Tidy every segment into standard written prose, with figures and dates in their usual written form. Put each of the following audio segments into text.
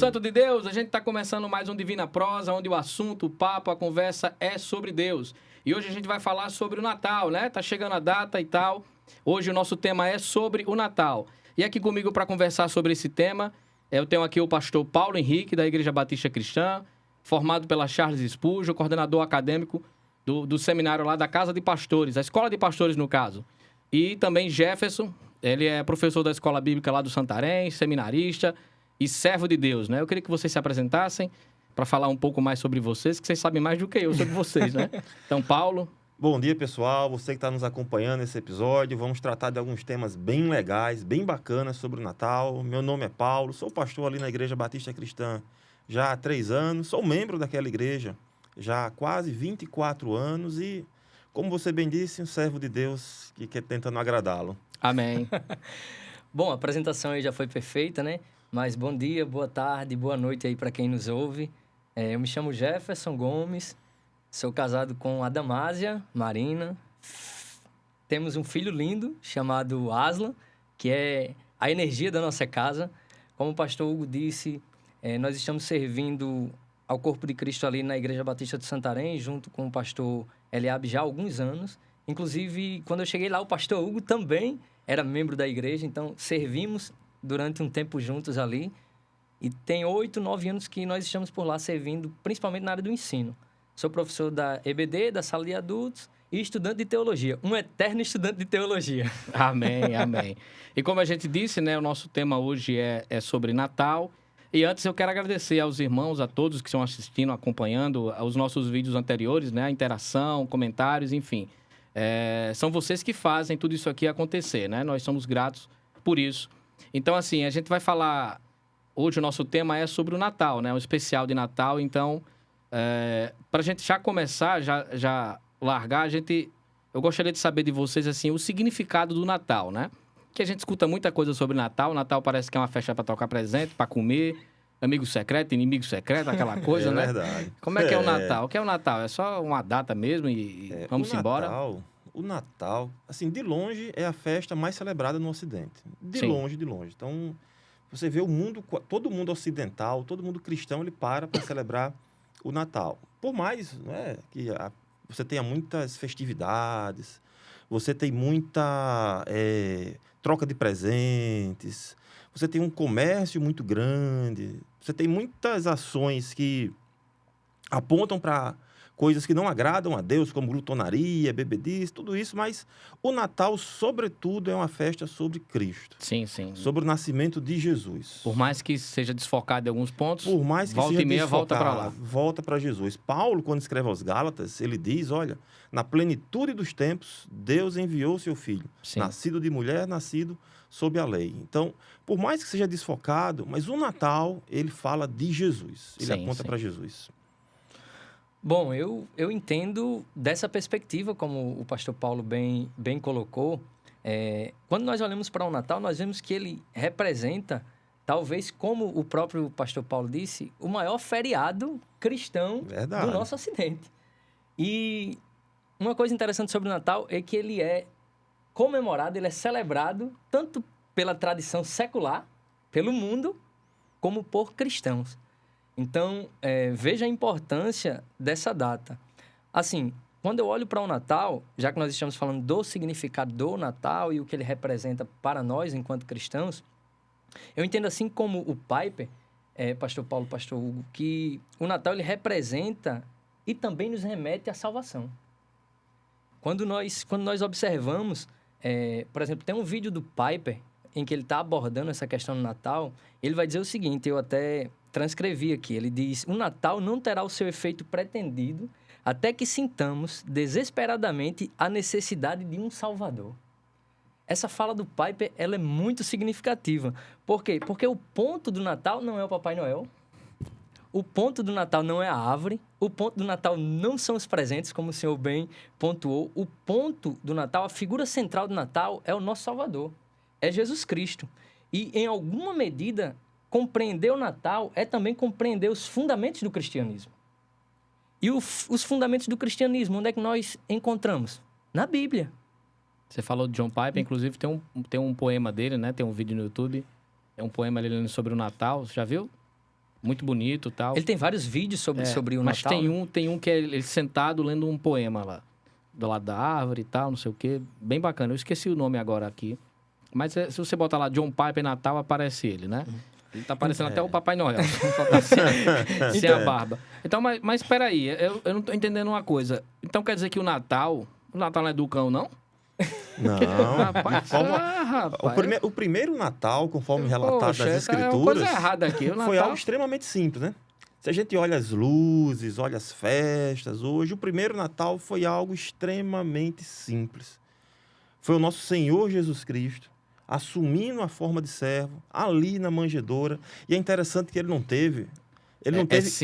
santo de Deus, a gente está começando mais um Divina Prosa, onde o assunto, o papo, a conversa é sobre Deus. E hoje a gente vai falar sobre o Natal, né? Tá chegando a data e tal. Hoje o nosso tema é sobre o Natal. E aqui comigo para conversar sobre esse tema, eu tenho aqui o pastor Paulo Henrique, da Igreja Batista Cristã, formado pela Charles Spurgeon, coordenador acadêmico do seminário lá da Casa de Pastores, a Escola de Pastores, no caso. E também Jefferson, ele é professor da Escola Bíblica lá do Santarém, seminarista e servo de Deus, né? Eu queria que vocês se apresentassem para falar um pouco mais sobre vocês, que vocês sabem mais do que eu sobre vocês, né? Então, Paulo. Bom dia, pessoal. Você que está nos acompanhando nesse episódio, vamos tratar de alguns temas bem legais, bem bacanas sobre o Natal. Meu nome é Paulo, sou pastor ali na Igreja Batista Cristã já há 3 anos, sou membro daquela igreja já há quase 24 anos e, como você bem disse, um servo de Deus que quer tentando agradá-lo. Amém. Bom, a apresentação aí já foi perfeita, né? Mas bom dia, boa tarde, boa noite aí para quem nos ouve. Eu me chamo Jefferson Gomes, sou casado com a Damásia Marina. Temos um filho lindo chamado Aslan, que é a energia da nossa casa. Como o pastor Hugo disse, nós estamos servindo ao corpo de Cristo ali na Igreja Batista de Santarém, junto com o pastor Eliabe já há alguns anos. Inclusive, quando eu cheguei lá, o pastor Hugo também era membro da igreja, então servimos durante um tempo juntos ali. E tem 8, 9 anos que nós estamos por lá servindo, principalmente na área do ensino. Sou professor da EBD, da sala de adultos, e estudante de teologia. Um eterno estudante de teologia. Amém, amém. E como a gente disse, né, o nosso tema hoje é sobre Natal. E antes eu quero agradecer aos irmãos, a todos que estão assistindo, acompanhando os nossos vídeos anteriores, né, a interação, comentários, enfim. São vocês que fazem tudo isso aqui acontecer, né? Nós somos gratos por isso. Então, assim, a gente vai falar... Hoje o nosso tema é sobre o Natal, né? Um especial de Natal. Então, para a gente já começar, já largar, eu gostaria de saber de vocês, assim, o significado do Natal, né? Que a gente escuta muita coisa sobre Natal. O Natal parece que é uma festa para trocar presente, para comer, amigo secreto, inimigo secreto, aquela coisa, né? É verdade. Como é que é o Natal? O que é o Natal? É só uma data mesmo e vamos embora? O Natal, assim, de longe, é a festa mais celebrada no Ocidente. Sim. Longe, de longe. Então, você vê o mundo, todo mundo ocidental, todo mundo cristão, ele para celebrar o Natal. Por mais, né, que você tenha muitas festividades, você tem muita troca de presentes, você tem um comércio muito grande, você tem muitas ações que apontam para coisas que não agradam a Deus, como glutonaria, bebedice, tudo isso, mas o Natal, sobretudo, é uma festa sobre Cristo. Sim, sim. Sobre o nascimento de Jesus. Por mais que seja desfocado em alguns pontos, Por mais que volta seja e meia, volta para lá. Volta para Jesus. Paulo, quando escreve aos Gálatas, ele diz, olha, na plenitude dos tempos, Deus enviou seu Filho, Sim. nascido de mulher, nascido sob a lei. Então, por mais que seja desfocado, mas o Natal, ele fala de Jesus. Ele aponta para Jesus. Bom, eu entendo dessa perspectiva, como o pastor Paulo bem colocou. Quando nós olhamos para o Natal, nós vemos que ele representa, talvez, como o próprio pastor Paulo disse, o maior feriado cristão do nosso Ocidente. E uma coisa interessante sobre o Natal é que ele é comemorado, ele é celebrado tanto pela tradição secular, pelo mundo, como por cristãos. Então, veja a importância dessa data. Assim, quando eu olho para o Natal, já que nós estamos falando do significado do Natal e o que ele representa para nós enquanto cristãos, eu entendo assim como o Piper, pastor Paulo, pastor Hugo, que o Natal ele representa e também nos remete à salvação. Quando nós observamos, por exemplo, tem um vídeo do Piper em que ele está abordando essa questão do Natal, ele vai dizer o seguinte, eu até transcrevi aqui, ele diz, o Natal não terá o seu efeito pretendido até que sintamos desesperadamente a necessidade de um Salvador. Essa fala do Piper, ela é muito significativa. Por quê? Porque o ponto do Natal não é o Papai Noel, o ponto do Natal não é a árvore, o ponto do Natal não são os presentes, como o senhor bem pontuou. O ponto do Natal, a figura central do Natal é o nosso Salvador, é Jesus Cristo. E, em alguma medida, compreender o Natal é também compreender os fundamentos do cristianismo. E os fundamentos do cristianismo, onde é que nós encontramos? Na Bíblia. Você falou de John Piper, inclusive tem um poema dele, né? Tem um vídeo no YouTube. É um poema ali sobre o Natal. Você já viu? muito bonito e tal. Ele tem vários vídeos sobre o Mas Natal. tem um que é ele sentado lendo um poema lá, do lado da árvore e tal, não sei o quê. Bem bacana. Eu esqueci o nome agora aqui. Mas se você botar lá John Piper Natal, aparece ele, né? Ele tá parecendo até o Papai Noel. Só tá sem a barba. Então, mas espera aí. Eu não tô entendendo uma coisa. Então quer dizer que o Natal não é do cão, não? Não. Rapaz, rapaz. O primeiro Natal, conforme relatado Poxa, nas essa é uma Escrituras, coisa errada aqui. O foi Natal... algo extremamente simples, né? Se a gente olha as luzes, olha as festas, hoje, o primeiro Natal foi algo extremamente simples. Foi o nosso Senhor Jesus Cristo assumindo a forma de servo, ali na manjedoura. E é interessante que ele não teve...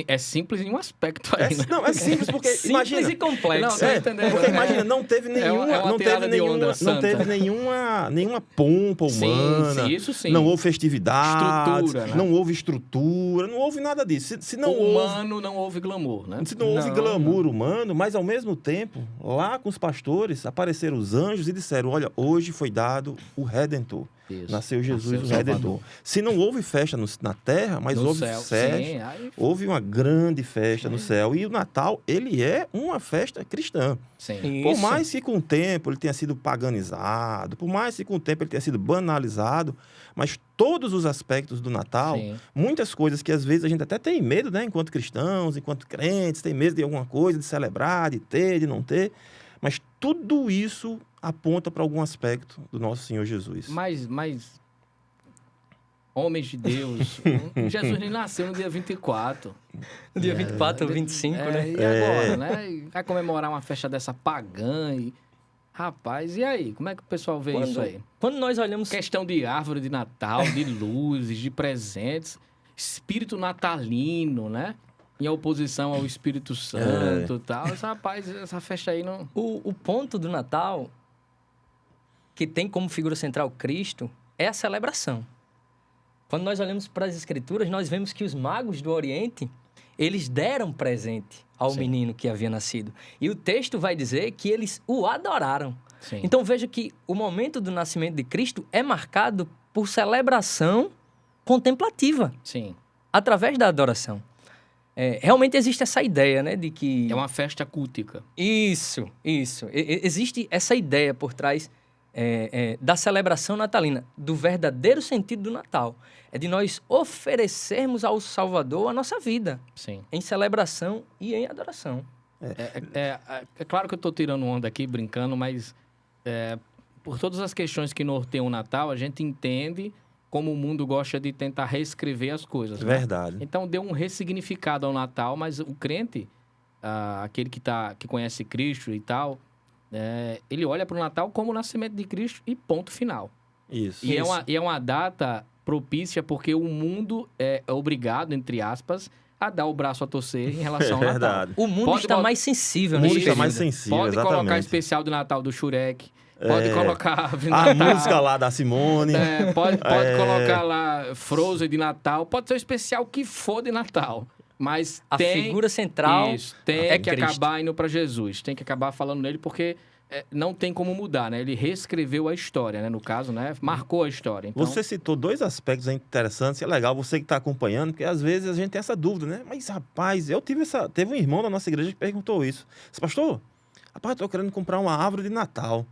É simples em um aspecto aí, né? Não, é simples porque, Simples imagina... e complexo. Não, tá entendendo? Porque imagina, não teve nenhuma, é uma tirada de onda não teve santa. nenhuma pompa humana. Sim, isso sim. Não houve festividade, Estrutura, né? não houve estrutura, não houve nada disso. Se não Humano não houve glamour, né? se não houve glamour humano, mas ao mesmo tempo, lá com os pastores, apareceram os anjos e disseram: olha, hoje foi dado o Redentor. Isso. Nasceu Jesus, Nasceu o Redentor. Se não houve festa na terra, mas No houve céu. festa. Sim, aí... Houve uma grande festa no céu. E o Natal, ele é uma festa cristã. Sim. Por Isso. mais que com o tempo ele tenha sido paganizado, por mais que com o tempo ele tenha sido banalizado, mas todos os aspectos do Natal, Sim. muitas coisas que às vezes a gente até tem medo, né? Enquanto cristãos, enquanto crentes, tem medo de alguma coisa, de celebrar, de ter, de não ter. Mas tudo isso aponta para algum aspecto do nosso Senhor Jesus. Mas homens de Deus, Jesus nem nasceu no dia 24. No dia 24 ou 25, né? E agora, né? E vai comemorar uma festa dessa pagã e... Rapaz, e aí? Como é que o pessoal vê isso aí? Quando nós olhamos... Questão de árvore de Natal, de luzes, de presentes, espírito natalino, né? Em oposição ao Espírito Santo e tal. Rapaz, essa festa aí não... O ponto do Natal, que tem como figura central Cristo, é a celebração. Quando nós olhamos para as Escrituras, nós vemos que os magos do Oriente, eles deram presente ao Sim. menino que havia nascido. E o texto vai dizer que eles o adoraram. Sim. Então veja que o momento do nascimento de Cristo é marcado por celebração contemplativa, Sim. através da adoração. Realmente existe essa ideia, né, de que... É uma festa cultica. Isso. Existe essa ideia por trás da celebração natalina, do verdadeiro sentido do Natal. É de nós oferecermos ao Salvador a nossa vida, Sim. em celebração e em adoração. É claro que eu estou tirando onda aqui, brincando, mas por todas as questões que norteiam o Natal, a gente entende como o mundo gosta de tentar reescrever as coisas. Né? Verdade. Então, deu um ressignificado ao Natal, mas o crente, aquele que conhece Cristo e tal, ele olha para o Natal como o nascimento de Cristo e ponto final. Isso. E é uma data propícia porque o mundo é obrigado, entre aspas, a dar o braço a torcer em relação ao Natal. Verdade. O mundo Pode está botar- mais sensível O mundo nesse está período. mais sensível, Pode exatamente. colocar especial do Natal do Shurek, pode colocar a árvore de A Natal. música lá da Simone. Pode colocar lá Frozen de Natal, pode ser o especial que for de Natal. Mas A tem, figura central isso, tem é que Cristo. acabar indo para Jesus. Tem que acabar falando nele porque não tem como mudar, né? Ele reescreveu a história, né? No caso, né? Marcou a história. Então, Você citou dois aspectos interessantes, é legal você que está acompanhando, porque às vezes a gente tem essa dúvida, né? Mas, rapaz, teve um irmão da nossa igreja que perguntou isso. Disse, pastor, rapaz, eu estou querendo comprar uma árvore de Natal.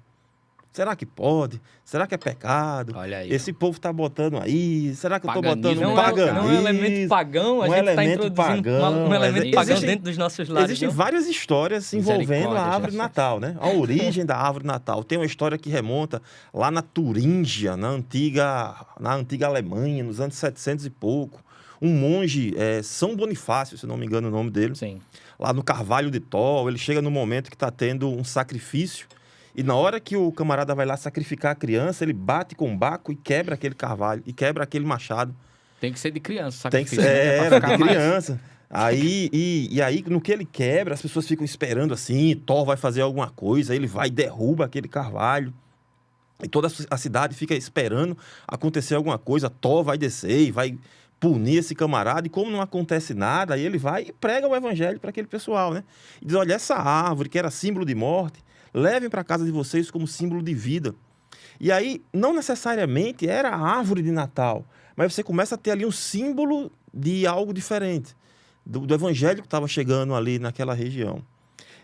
Será que pode? Será que é pecado? Olha aí. Esse povo está botando aí. Será que eu estou botando Paganismo, um Não paganismo? é um elemento pagão, a Um gente está elemento introduzindo pagão, um elemento pagão existem- dentro dos nossos lares. Existem não? várias histórias envolvendo a Misericórdia, árvore de Jesus. Natal, né? A origem da árvore de Natal. Tem uma história que remonta lá na Turíngia, na antiga Alemanha, nos anos 700 e pouco. Um monge, São Bonifácio, se não me engano o nome dele, sim. lá no Carvalho de Tol, ele chega no momento que está tendo um sacrifício e na hora que o camarada vai lá sacrificar a criança, ele bate com um baco e quebra aquele carvalho, e quebra aquele machado. Tem que ser de criança, Tem que sacrifício, ser, né? Pra era ficar de mais- criança. Aí, e aí, no que ele quebra, as pessoas ficam esperando assim, Thor vai fazer alguma coisa, aí ele vai e derruba aquele carvalho. E toda a cidade fica esperando acontecer alguma coisa, Thor vai descer e vai punir esse camarada, e como não acontece nada, aí ele vai e prega o evangelho para aquele pessoal, né? E diz, olha, essa árvore que era símbolo de morte, levem para casa de vocês como símbolo de vida. E aí, não necessariamente era a árvore de Natal, mas você começa a ter ali um símbolo de algo diferente, do evangelho que estava chegando ali naquela região.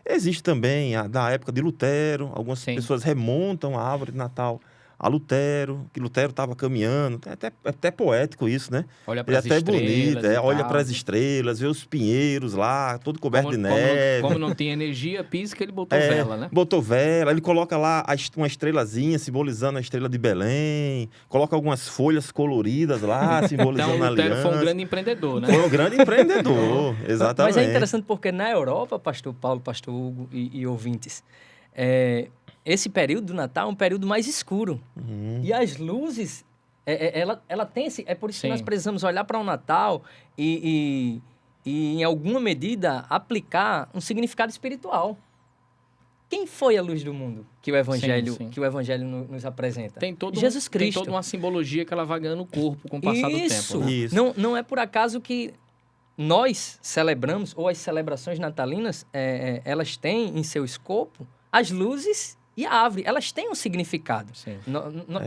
Existe também, da época de Lutero, algumas pessoas remontam a árvore de Natal a Lutero, que Lutero estava caminhando, é até poético isso, né? Olha para as até estrelas. Bonito, olha para as estrelas, vê os pinheiros lá, todo coberto de neve. Como não tinha energia, pisca, ele botou vela, né? Botou vela, ele coloca lá uma estrelazinha simbolizando a estrela de Belém, coloca algumas folhas coloridas lá, simbolizando então, a aliança. Lutero foi um grande empreendedor, né? Foi um grande empreendedor, exatamente. Mas é interessante porque na Europa, pastor Paulo, pastor Hugo e ouvintes, esse período do Natal é um período mais escuro. E as luzes, ela tem esse... É por isso que nós precisamos olhar para o Natal e, em alguma medida, aplicar um significado espiritual. Quem foi a luz do mundo que o Evangelho, Que o Evangelho nos apresenta? Jesus Cristo. Tem toda uma simbologia que ela vai ganhando corpo com o passar do tempo. Né? Isso. Não é por acaso que nós celebramos, ou as celebrações natalinas, elas têm em seu escopo as luzes e a árvore. Elas têm um significado.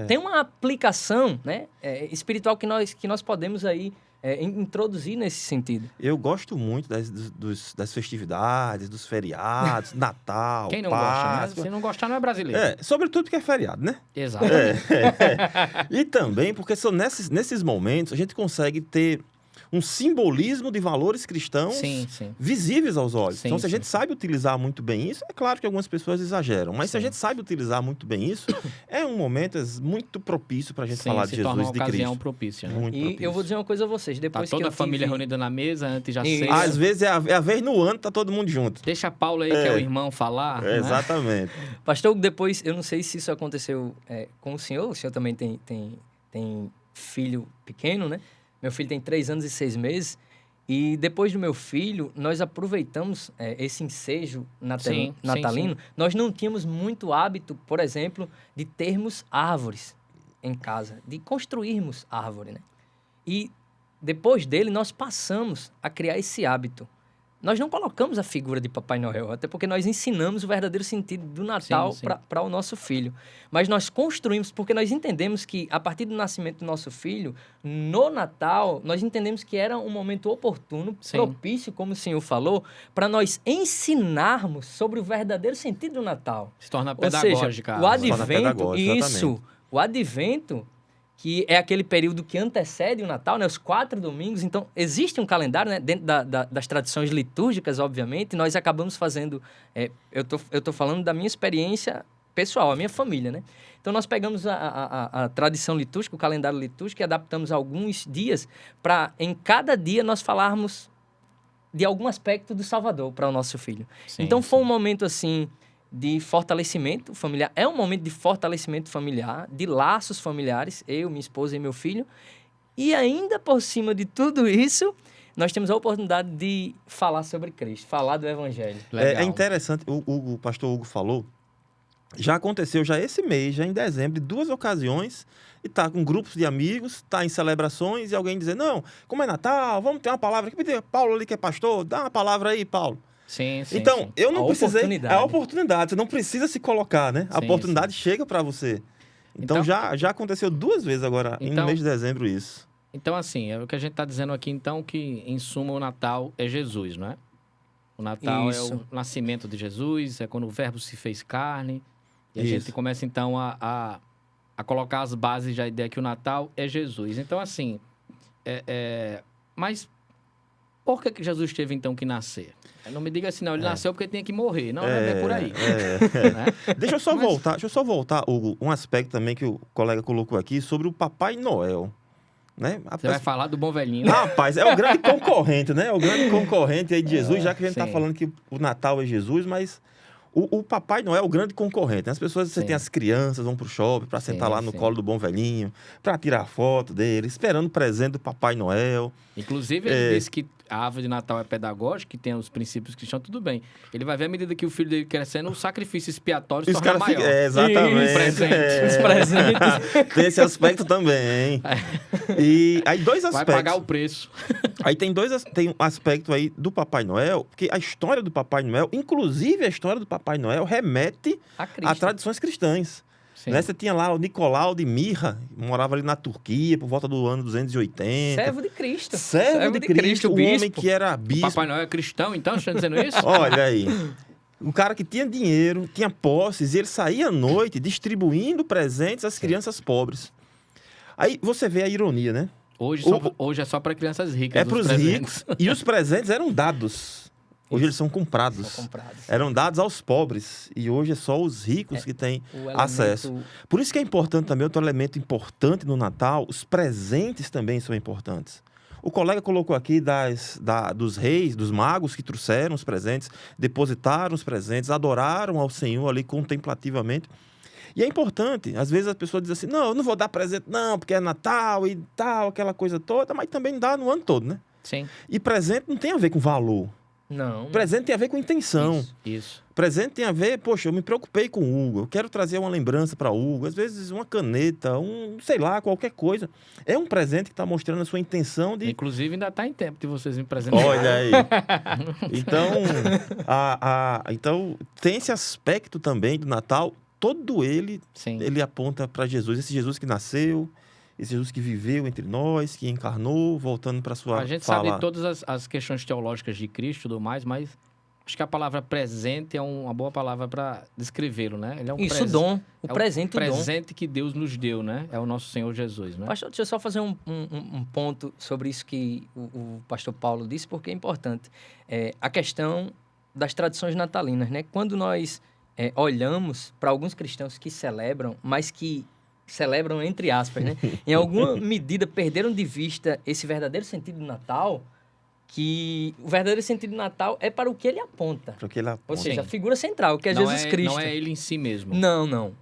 Tem uma aplicação, né, espiritual que nós podemos aí introduzir nesse sentido. Eu gosto muito das festividades, dos feriados, Natal, Quem não Páscoa. gosta, né? Se não gostar, não é brasileiro. Sobretudo porque é feriado, né? Exatamente. E também porque são nesses momentos a gente consegue ter um simbolismo de valores cristãos visíveis aos olhos. Então, se a gente sabe utilizar muito bem isso, é claro que algumas pessoas exageram, mas se a gente sabe utilizar muito bem isso, é um momento muito propício para a gente falar de Jesus, torna uma de ocasião Cristo. Propícia, né? Muito propício. Eu vou dizer uma coisa a vocês. Depois toda que a família reunida na mesa, antes já ceia. Às vezes é a vez no ano, tá todo mundo junto. Deixa Paulo aí, que é o irmão, falar. Né? Exatamente. Pastor, depois, eu não sei se isso aconteceu com o senhor também tem filho pequeno, né? Meu filho tem 3 anos e 6 meses. E depois do meu filho, nós aproveitamos esse ensejo natalino. Nós não tínhamos muito hábito, por exemplo, de termos árvores em casa, de construirmos árvore, né? E depois dele, nós passamos a criar esse hábito. Nós não colocamos a figura de Papai Noel, até porque nós ensinamos o verdadeiro sentido do Natal para o nosso filho. Mas nós construímos, porque nós entendemos que, a partir do nascimento do nosso filho, no Natal, nós entendemos que era um momento oportuno, propício, como o senhor falou, para nós ensinarmos sobre o verdadeiro sentido do Natal. Se torna pedagógica. Ou seja, o advento, que é aquele período que antecede o Natal, né? Os 4 domingos. Então, existe um calendário, né? Dentro das tradições litúrgicas, obviamente, e nós acabamos fazendo... eu tô falando da minha experiência pessoal, a minha família, né? Então, nós pegamos a tradição litúrgica, o calendário litúrgico, e adaptamos alguns dias para, em cada dia, nós falarmos de algum aspecto do Salvador para o nosso filho. Então, foi um momento, assim, de fortalecimento familiar. É um momento de fortalecimento familiar, de laços familiares, eu, minha esposa e meu filho. E ainda por cima de tudo isso, nós temos a oportunidade de falar sobre Cristo, falar do Evangelho. É interessante, o pastor Hugo falou, já aconteceu esse mês, já em dezembro, de 2 ocasiões, e tá com grupos de amigos, tá em celebrações, e alguém dizer, não, como é Natal, vamos ter uma palavra aqui, Paulo ali que é pastor, dá uma palavra aí, Paulo. Então, eu não precisei... É a oportunidade, você não precisa se colocar, né? A oportunidade chega para você. Então já aconteceu 2 vezes agora, no mês de dezembro, isso. Então, assim, é o que a gente está dizendo aqui, então, que, em suma, o Natal é Jesus, não é? O Natal é o nascimento de Jesus, é quando o Verbo se fez carne. E a gente começa, então, a colocar as bases da ideia que o Natal é Jesus. Então, assim, mas por que Jesus teve, então, que nascer? Não me diga assim, não, ele nasceu porque tinha que morrer. Não, não é por aí. Né? Deixa eu só voltar, Hugo, um aspecto também que o colega colocou aqui sobre o Papai Noel. Né? Você vai falar do bom velhinho. Né? Rapaz, é o grande concorrente, né? É o grande concorrente aí de Jesus, já que a gente está falando que o Natal é Jesus, mas o Papai Noel é o grande concorrente. Né? As pessoas, você tem as crianças, vão pro shopping para sentar lá no colo do bom velhinho, para tirar foto dele, esperando o presente do Papai Noel. Inclusive, ele disse que a árvore de Natal é pedagógica, que tem os princípios cristãos, tudo bem. Ele vai ver à medida que o filho dele crescendo, o sacrifício expiatório se torna maior. Exatamente. Os presentes. Tem esse aspecto também, hein? E aí 2 aspectos. Vai pagar o preço. Aí tem um aspecto aí do Papai Noel, porque a história do Papai Noel, inclusive a história do Papai Noel, remete a tradições cristãs. Sim. Né? Você tinha lá o Nicolau de Mirra, morava ali na Turquia, por volta do ano 280. Servo de Cristo. Servo de Cristo, o homem que era O bispo. Papai Noel é cristão, então? Você está dizendo isso? Olha aí. Um cara que tinha dinheiro, tinha posses, e ele saía à noite distribuindo presentes às crianças pobres. Aí você vê a ironia, né? Hoje é só para crianças ricas. É para os ricos. E os presentes eram dados. Hoje eles são comprados. São comprados. Eram dados aos pobres. E hoje é só os ricos que têm acesso. Por isso que é importante também, outro elemento importante no Natal, os presentes também são importantes. O colega colocou aqui dos reis, dos magos que trouxeram os presentes, depositaram os presentes, adoraram ao Senhor ali contemplativamente. E é importante, às vezes as pessoas dizem assim, não, eu não vou dar presente não, porque é Natal e tal, aquela coisa toda, mas também dá no ano todo, né? Sim. E presente não tem a ver com valor. Não. Presente tem a ver com intenção. Isso. Presente tem a ver, poxa, eu me preocupei com o Hugo, eu quero trazer uma lembrança para o Hugo, às vezes uma caneta, sei lá, qualquer coisa. É um presente que está mostrando a sua intenção de... Inclusive, ainda está em tempo de vocês me presentarem. Olha aí. Então, então, tem esse aspecto também do Natal, todo ele aponta para Jesus. Esse Jesus que nasceu, esse Jesus que viveu entre nós, que encarnou, voltando para a sua fala. A gente sabe todas as questões teológicas de Cristo e tudo mais, mas acho que a palavra presente é uma boa palavra para descrevê-lo, né? Ele é um dom. O presente, o presente que Deus nos deu, né? É o nosso Senhor Jesus, né? Pastor, deixa eu só fazer um ponto sobre isso que o pastor Paulo disse, porque é importante. A questão das tradições natalinas, né? Quando nós olhamos para alguns cristãos que celebram, mas que celebram entre aspas, né? Em alguma medida perderam de vista esse verdadeiro sentido do Natal, que o verdadeiro sentido do Natal é para o que ele aponta. Para o que ele aponta. Ou seja, a figura central, que é Jesus Cristo. Não é ele em si mesmo. Não.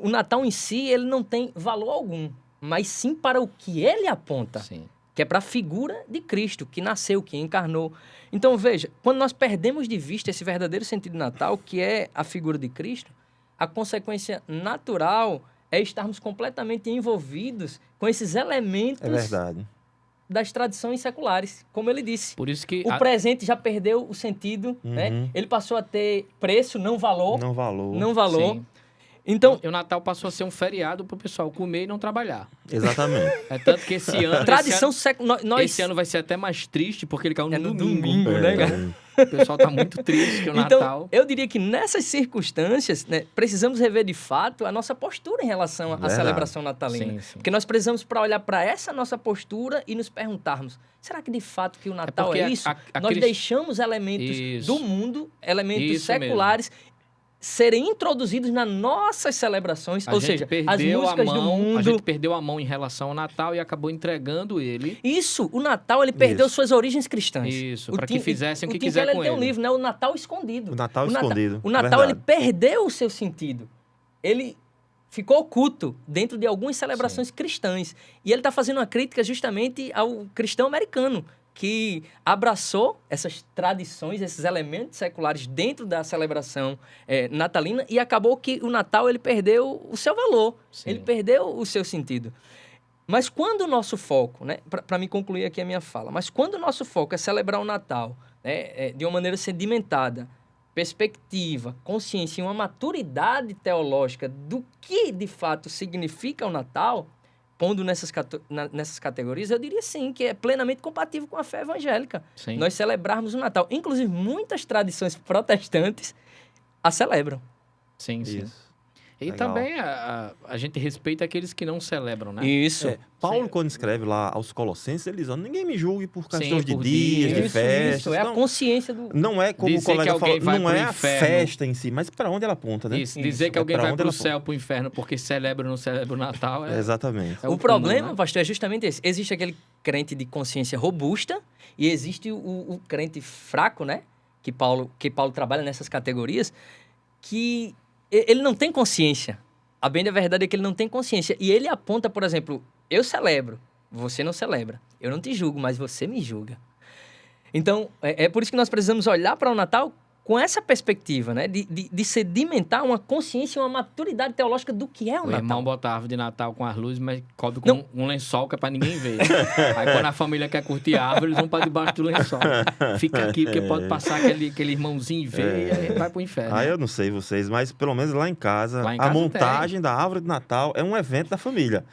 O Natal em si, ele não tem valor algum, mas sim para o que ele aponta. Sim. Que é para a figura de Cristo, que nasceu, que encarnou. Então, veja, quando nós perdemos de vista esse verdadeiro sentido do Natal, que é a figura de Cristo, a consequência natural é estarmos completamente envolvidos com esses elementos das tradições seculares, como ele disse. Por isso que o presente já perdeu o sentido, né? Ele passou a ter preço, não valor. Não valor. Sim. Então, o Natal passou a ser um feriado para o pessoal comer e não trabalhar. Exatamente. É tanto que esse ano... Tradição Esse ano vai ser até mais triste, porque ele caiu no domingo, né, cara? O pessoal tá muito triste que o Natal... Então, eu diria que nessas circunstâncias, né, precisamos rever de fato a nossa postura em relação à celebração natalina. Sim. Porque nós precisamos para olhar para essa nossa postura e nos perguntarmos, será que de fato que o Natal é isso? Nós deixamos elementos do mundo, elementos seculares... serem introduzidos nas nossas celebrações, ou seja, as músicas do mundo... A gente perdeu a mão em relação ao Natal e acabou entregando ele. Isso, o Natal, ele perdeu suas origens cristãs. Isso, para que fizessem o que quiser com ele. Tem um livro, né? O Natal Escondido. O Natal Escondido. O Natal, ele perdeu o seu sentido. Ele ficou oculto dentro de algumas celebrações cristãs. E ele está fazendo uma crítica justamente ao cristão americano, que abraçou essas tradições, esses elementos seculares dentro da celebração natalina e acabou que o Natal ele perdeu o seu valor, ele perdeu o seu sentido. Mas quando o nosso foco, né, para me concluir aqui a minha fala, mas quando o nosso foco é celebrar o Natal de uma maneira sedimentada, perspectiva, consciência e uma maturidade teológica do que de fato significa o Natal, pondo nessas categorias, eu diria sim, que é plenamente compatível com a fé evangélica. Sim. Nós celebrarmos o Natal. Inclusive, muitas tradições protestantes a celebram. Sim. Isso. E Legal. também a gente respeita aqueles que não celebram, né? Isso. Paulo, quando escreve lá aos Colossenses, ele diz, ninguém me julgue por questões de dias, de festas. Isso, é a consciência do... Não é como o colega falou, não é a inferno. Festa em si, mas para onde ela aponta, né? Isso, dizer que alguém vai para o céu, para o inferno, porque celebra ou não celebra o Natal. Exatamente. O problema, pastor, é justamente esse. Existe aquele crente de consciência robusta e existe o crente fraco, né? Que Paulo trabalha nessas categorias, que ele não tem consciência. A bem da verdade é que ele não tem consciência. E ele aponta, por exemplo, eu celebro, você não celebra. Eu não te julgo, mas você me julga. Então, é por isso que nós precisamos olhar para o Natal com essa perspectiva, né? De sedimentar uma consciência e uma maturidade teológica do que é o O Natal. irmão bota a árvore de Natal com as luzes, mas cobre com um lençol que é pra ninguém ver. Aí quando a família quer curtir a árvore, eles vão pra debaixo do lençol. Fica aqui, porque pode passar aquele irmãozinho e ver, e aí vai pro inferno. Aí eu não sei vocês, mas pelo menos lá em casa, Lá em a casa montagem da árvore de Natal é um evento da família.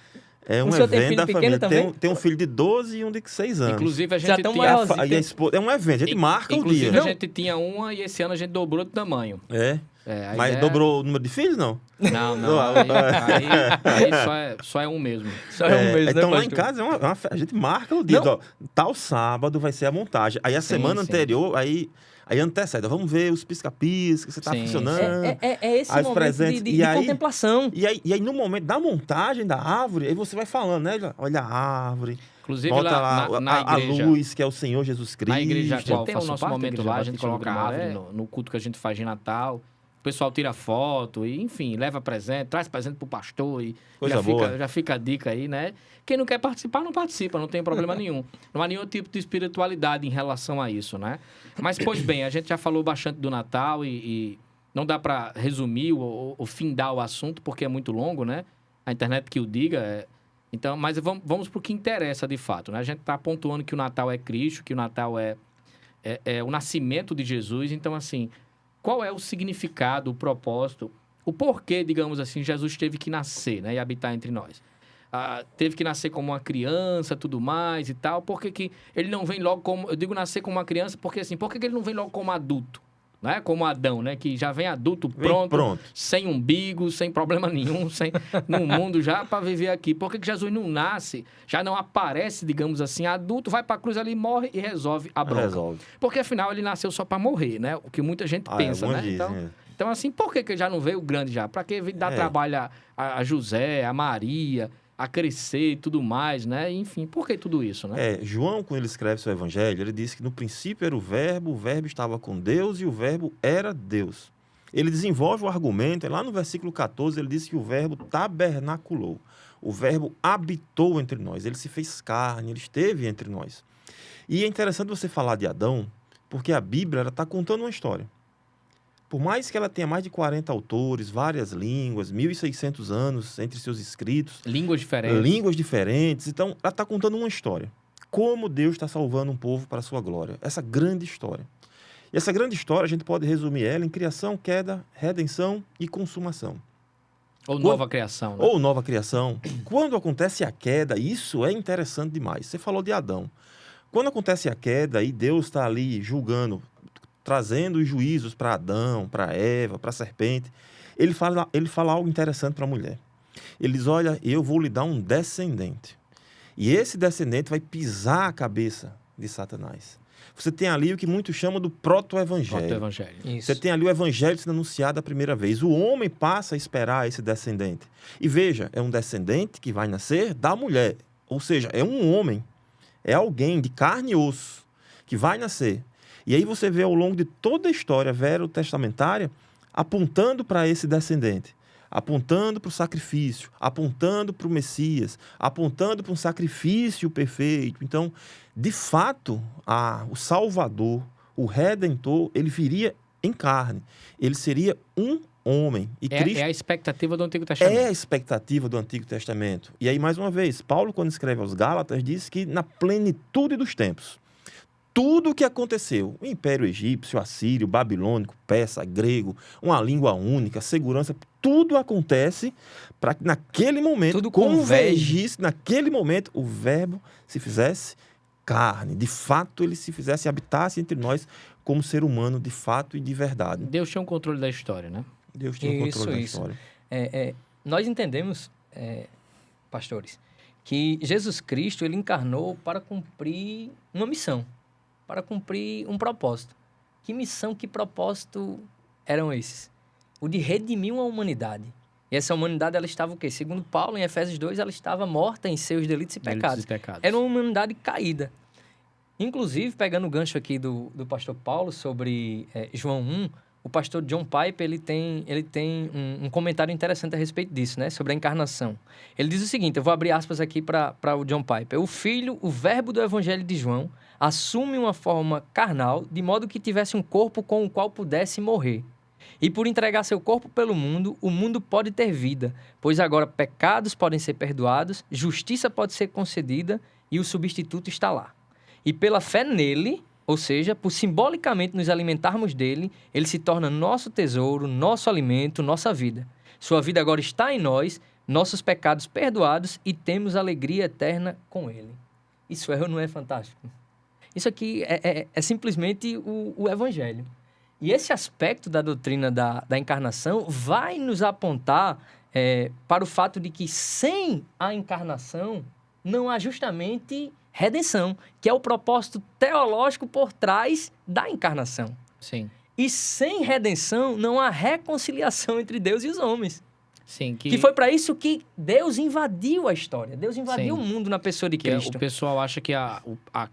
É um O senhor tem evento filho da pequeno família. também? Tem um filho de 12 e um de 6 anos. Inclusive, a Já gente tão tinha... maiorzinho. E a esposa, é um evento, a gente marca o Inclusive, dia. a gente tinha uma e esse ano a gente dobrou de tamanho. É. A Mas ideia- dobrou o número de filhos, não? Não. Não, Aí só é um mesmo. Só é um mês, então né, lá em pastor? casa a gente marca o dia. Não. Ó, tal sábado vai ser a montagem. Aí a semana sim. anterior, aí antecede. Vamos ver os pisca-pisca, se tá Sim. funcionando. É esse Aí os momento presentes. de E aí- contemplação. E aí no momento da montagem da árvore, aí você vai falando, né? Olha a árvore, Inclusive, bota lá lá na a igreja... luz, que é o Senhor Jesus Cristo. Na igreja qual tem tem o o nosso parte da momento Igreja lá, a gente Batista do coloca a árvore Grimoré. no culto que a gente faz de Natal. O pessoal tira foto, e, enfim, leva presente, traz presente pro pastor e Coisa boa. já fica a dica aí, né? Quem não quer participar, não participa, não tem problema nenhum. Não há nenhum tipo de espiritualidade em relação a isso, né? Mas, pois bem, a gente já falou bastante do Natal e não dá para resumir ou findar o assunto, porque é muito longo, né? A internet que o diga. Então, mas vamos pro que interessa de fato, né? A gente está pontuando que o Natal é Cristo, que o Natal é o nascimento de Jesus. Então, assim, qual é o significado, o propósito, o porquê, digamos assim, Jesus teve que nascer, né? E habitar entre nós. Teve que nascer como uma criança, tudo mais e tal. Por que ele não vem logo como... Eu digo nascer como uma criança porque, assim, por que ele não vem logo como adulto? Né? Como Adão, né? Que já vem adulto, pronto. Sem umbigo, sem problema nenhum, no mundo já para viver aqui. Por que Jesus não nasce, já não aparece, digamos assim, adulto, vai para a cruz ali, morre e resolve a bronca? Resolve. Porque, afinal, ele nasceu só para morrer, né? O que muita gente pensa, né? alguns dizem, Então, assim, por que ele já não veio grande já? Para que dar trabalho a José, a Maria, a crescer e tudo mais, né? Enfim, por que tudo isso, né? João, quando ele escreve seu evangelho, ele diz que no princípio era o verbo estava com Deus e o verbo era Deus. Ele desenvolve o argumento, lá no versículo 14, ele diz que o verbo tabernaculou. O verbo habitou entre nós, ele se fez carne, ele esteve entre nós. E é interessante você falar de Adão, porque a Bíblia está contando uma história. Por mais que ela tenha mais de 40 autores, várias línguas, 1.600 anos entre seus escritos. Línguas diferentes. Então, ela está contando uma história. Como Deus está salvando um povo para a sua glória. Essa grande história. E essa grande história, a gente pode resumir ela em criação, queda, redenção e consumação. Ou nova criação. Né? Ou nova criação. Quando acontece a queda, isso é interessante demais. Você falou de Adão. Quando acontece a queda e Deus está ali julgando, trazendo os juízos para Adão, para Eva, para a serpente, ele fala algo interessante para a mulher. Ele diz, olha, eu vou lhe dar um descendente. E esse descendente vai pisar a cabeça de Satanás. Você tem ali o que muitos chamam do proto-evangelho. Isso. Você tem ali o evangelho sendo anunciado a primeira vez. O homem passa a esperar esse descendente. E veja, é um descendente que vai nascer da mulher. Ou seja, é um homem, é alguém de carne e osso que vai nascer. E aí você vê ao longo de toda a história verotestamentária apontando para esse descendente, apontando para o sacrifício, apontando para o Messias, apontando para um sacrifício perfeito. Então, de fato, o Salvador, o Redentor, ele viria em carne. Ele seria um homem. E Cristo é a expectativa do Antigo Testamento. é a expectativa do Antigo Testamento. E aí, mais uma vez, Paulo, quando escreve aos Gálatas, diz que na plenitude dos tempos, tudo o que aconteceu, o Império Egípcio, Assírio, Babilônico, Persa, Grego, uma língua única, segurança, tudo acontece para que naquele momento, Tudo convergisse, naquele momento, o verbo se fizesse carne. De fato, ele se fizesse, habitasse entre nós como ser humano, de fato e de verdade. Deus tinha um controle da história, né? Deus tinha o controle da história. Nós entendemos, pastores, que Jesus Cristo ele encarnou para cumprir uma missão, para cumprir um propósito. Que missão, que propósito eram esses? O de redimir uma humanidade. E essa humanidade, ela estava o quê? Segundo Paulo, em Efésios 2, ela estava morta em seus delitos e pecados. Era uma humanidade caída. Inclusive, pegando o gancho aqui do pastor Paulo sobre João 1, o pastor John Piper, ele tem um comentário interessante a respeito disso, né? Sobre a encarnação. Ele diz o seguinte, eu vou abrir aspas aqui para o John Piper. O Filho, o verbo do Evangelho de João, assume uma forma carnal, de modo que tivesse um corpo com o qual pudesse morrer. E por entregar seu corpo pelo mundo, o mundo pode ter vida, pois agora pecados podem ser perdoados, justiça pode ser concedida e o substituto está lá. E pela fé nele, ou seja, por simbolicamente nos alimentarmos dele, ele se torna nosso tesouro, nosso alimento, nossa vida. Sua vida agora está em nós, nossos pecados perdoados e temos alegria eterna com ele. Isso é ou não é fantástico? Isso aqui é simplesmente o Evangelho. E esse aspecto da doutrina da encarnação vai nos apontar para o fato de que sem a encarnação não há justamente redenção, que é o propósito teológico por trás da encarnação. Sim. E sem redenção não há reconciliação entre Deus e os homens. Sim, Que foi para isso que Deus invadiu a história. Deus invadiu o mundo na pessoa de Cristo. O pessoal acha que a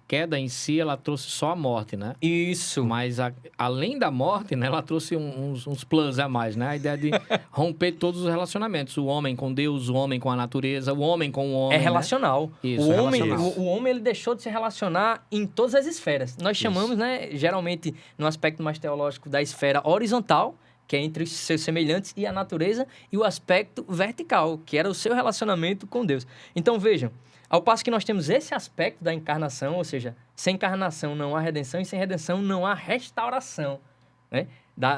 queda em si, ela trouxe só a morte, né? Isso. Mas além da morte, né, ela trouxe uns plus a mais, né? A ideia de romper todos os relacionamentos. O homem com Deus, o homem com a natureza, o homem com o homem. É relacional. Né? Isso, o homem ele deixou de se relacionar em todas as esferas. Nós chamamos, né, geralmente, no aspecto mais teológico, da esfera horizontal, que é entre os seus semelhantes e a natureza, e o aspecto vertical, que era o seu relacionamento com Deus. Então, vejam, ao passo que nós temos esse aspecto da encarnação, ou seja, sem encarnação não há redenção, e sem redenção não há restauração, né,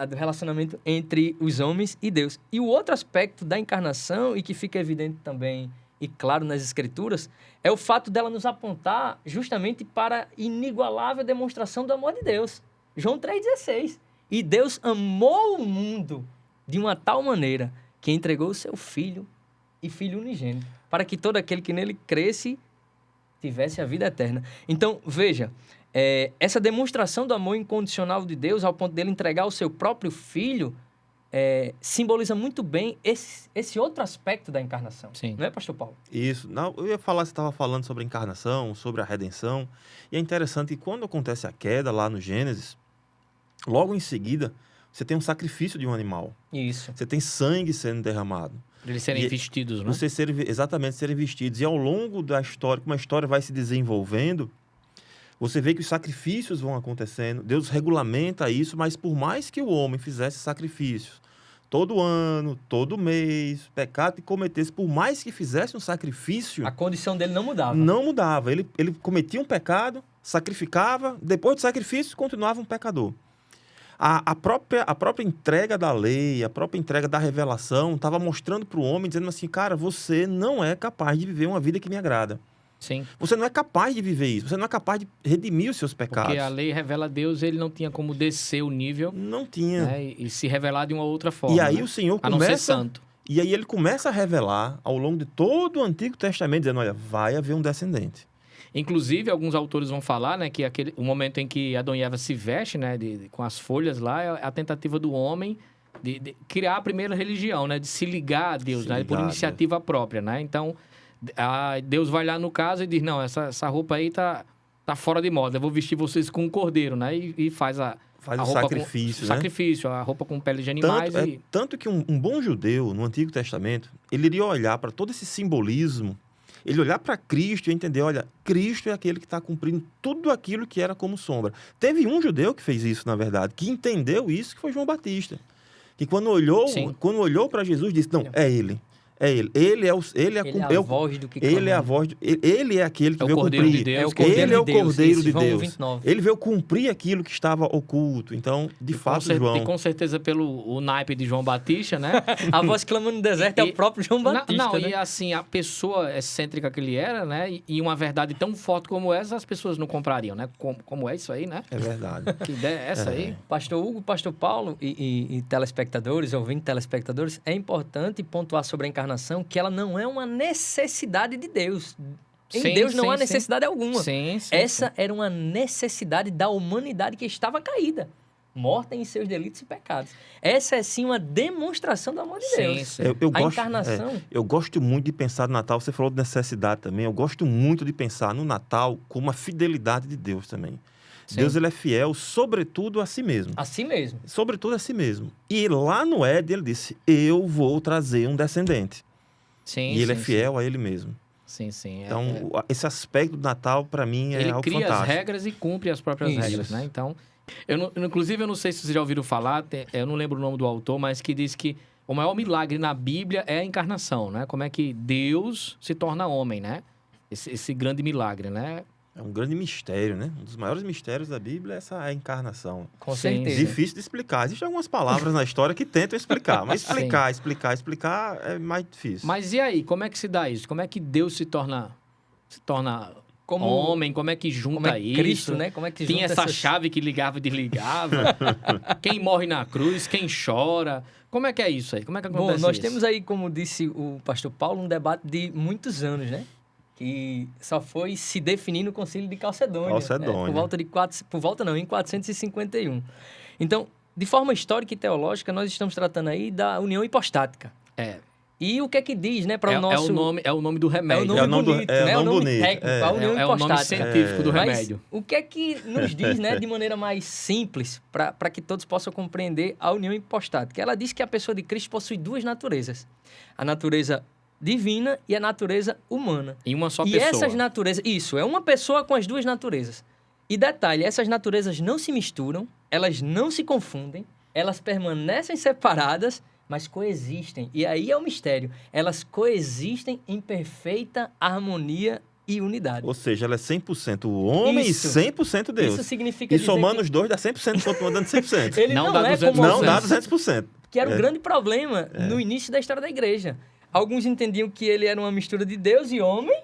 do relacionamento entre os homens e Deus. E o outro aspecto da encarnação, e que fica evidente também e claro nas Escrituras, é o fato dela nos apontar justamente para a inigualável demonstração do amor de Deus. João 3,16. E Deus amou o mundo de uma tal maneira que entregou o seu Filho e Filho unigênito, para que todo aquele que nele cresce tivesse a vida eterna. Então, veja, essa demonstração do amor incondicional de Deus, ao ponto dele entregar o seu próprio Filho, simboliza muito bem esse outro aspecto da encarnação. Sim. Não é, pastor Paulo? Isso. Não, eu ia falar, você estava falando sobre a encarnação, sobre a redenção, e é interessante que quando acontece a queda lá no Gênesis, logo em seguida, você tem um sacrifício de um animal. Isso. Você tem sangue sendo derramado. Para eles serem vestidos, né? Exatamente, serem vestidos. E ao longo da história, como a história vai se desenvolvendo, você vê que os sacrifícios vão acontecendo. Deus regulamenta isso, mas por mais que o homem fizesse sacrifícios todo ano, todo mês, pecado que cometesse, por mais que fizesse um sacrifício... A condição dele não mudava. Não mudava. Ele cometia um pecado, sacrificava, depois do sacrifício, continuava um pecador. A própria entrega da lei, a própria entrega da revelação estava mostrando para o homem, dizendo assim, cara, você não é capaz de viver uma vida que me agrada. Sim. Você não é capaz de viver isso, você não é capaz de redimir os seus pecados. Porque a lei revela a Deus, ele não tinha como descer o nível. Não tinha. Né, e se revelar de uma outra forma. E aí né? o Senhor a não ser santo. E aí ele começa a revelar ao longo de todo o Antigo Testamento, dizendo, olha, vai haver um descendente. Inclusive, alguns autores vão falar, né, que o momento em que Adão e Eva se vestem, né, com as folhas lá, é a tentativa do homem de criar a primeira religião, né, de se ligar a Deus, né, por iniciativa própria, né? Então, Deus vai lá no caso e diz, não, essa roupa aí tá fora de moda, eu vou vestir vocês com um cordeiro, né? E faz a roupa sacrifício, né? Sacrifício, a roupa com pele de animais. Tanto que um bom judeu, no Antigo Testamento, ele iria olhar para todo esse simbolismo, ele olhar para Cristo e entender, olha, Cristo é aquele que está cumprindo tudo aquilo que era como sombra. Teve um judeu que fez isso, na verdade, que entendeu isso, que foi João Batista. Que quando olhou para Jesus, disse, não, é ele. É ele. Ele é a voz do que clama. Ele é a voz. Ele é aquele que veio cumprir. Ele é o Cordeiro de Deus. Ele veio cumprir aquilo que estava oculto. Então, de fato, João... E com certeza pelo naipe de João Batista, né? A voz clamando no deserto é o próprio João Batista, né? E assim, a pessoa excêntrica que ele era, né? E uma verdade tão forte como essa, as pessoas não comprariam, né? Como é isso aí, né? É verdade. Que ideia é essa aí? Pastor Hugo, Pastor Paulo e telespectadores, ouvindo telespectadores, é importante pontuar sobre a encarnação que ela não é uma necessidade de Deus. Em Deus não há necessidade alguma. Essa era uma necessidade da humanidade que estava caída, morta em seus delitos e pecados. Essa é sim uma demonstração do amor de Deus. Encarnação... eu gosto muito de pensar no Natal, você falou de necessidade também, eu gosto muito de pensar no Natal como uma fidelidade de Deus também. Sim. Deus ele é fiel, sobretudo a si mesmo. A si mesmo. Sobretudo a si mesmo. E lá no Éden ele disse, eu vou trazer um descendente. Sim, E ele é sim, fiel a ele mesmo. Sim, sim. Então, esse aspecto do Natal, para mim, é ele algo cria fantástico. as regras e cumpre as próprias Isso. regras, né? Então, inclusive, eu não sei se vocês já ouviram falar, eu não lembro o nome do autor, mas que diz que o maior milagre na Bíblia é a encarnação, né? Como é que Deus se torna homem, né? Esse grande milagre, né? É um grande mistério, né? Um dos maiores mistérios da Bíblia é essa encarnação. Com Sim, certeza. Difícil de explicar. Existem algumas palavras na história que tentam explicar, mas explicar é mais difícil. Mas e aí, como é que se dá isso? Como é que Deus se torna Como homem? Como é que junta como é isso? Cristo, né? Como é que Tinha junta essa essas- chave que ligava e desligava. Quem morre na cruz, quem chora. Como é que é isso aí? Como é que acontece Bom, nós isso? temos aí, como disse o pastor Paulo, um debate de muitos anos, né? Que só foi se definir no Concílio de Calcedônia. Calcedônia. Em 451. Então, de forma histórica e teológica, nós estamos tratando aí da união hipostática. É. E o que é que diz, né, para o nosso... É o nome do remédio. É o nome bonito, né? é o o nome nome bonito, técnico, a união É o nome hipostática. científico do Mas remédio. o que é que nos diz, né, de maneira mais simples, para que todos possam compreender a união hipostática? Ela diz que a pessoa de Cristo possui duas naturezas. A natureza divina e a natureza humana. Em uma só E pessoa. essas naturezas... Isso, é uma pessoa com as duas naturezas. E detalhe, essas naturezas não se misturam, elas não se confundem, elas permanecem separadas, mas coexistem. E aí é o mistério. Elas coexistem em perfeita harmonia e unidade. Ou seja, ela é 100% homem Isso. e 100% Deus. Isso significa E dizer somando que os dois dá 100%, continua dando 100%. ele Não não, dá é 200%. como Não alguns, dá 200%. que era um grande problema no início da história da igreja. Alguns entendiam que ele era uma mistura de Deus e homem,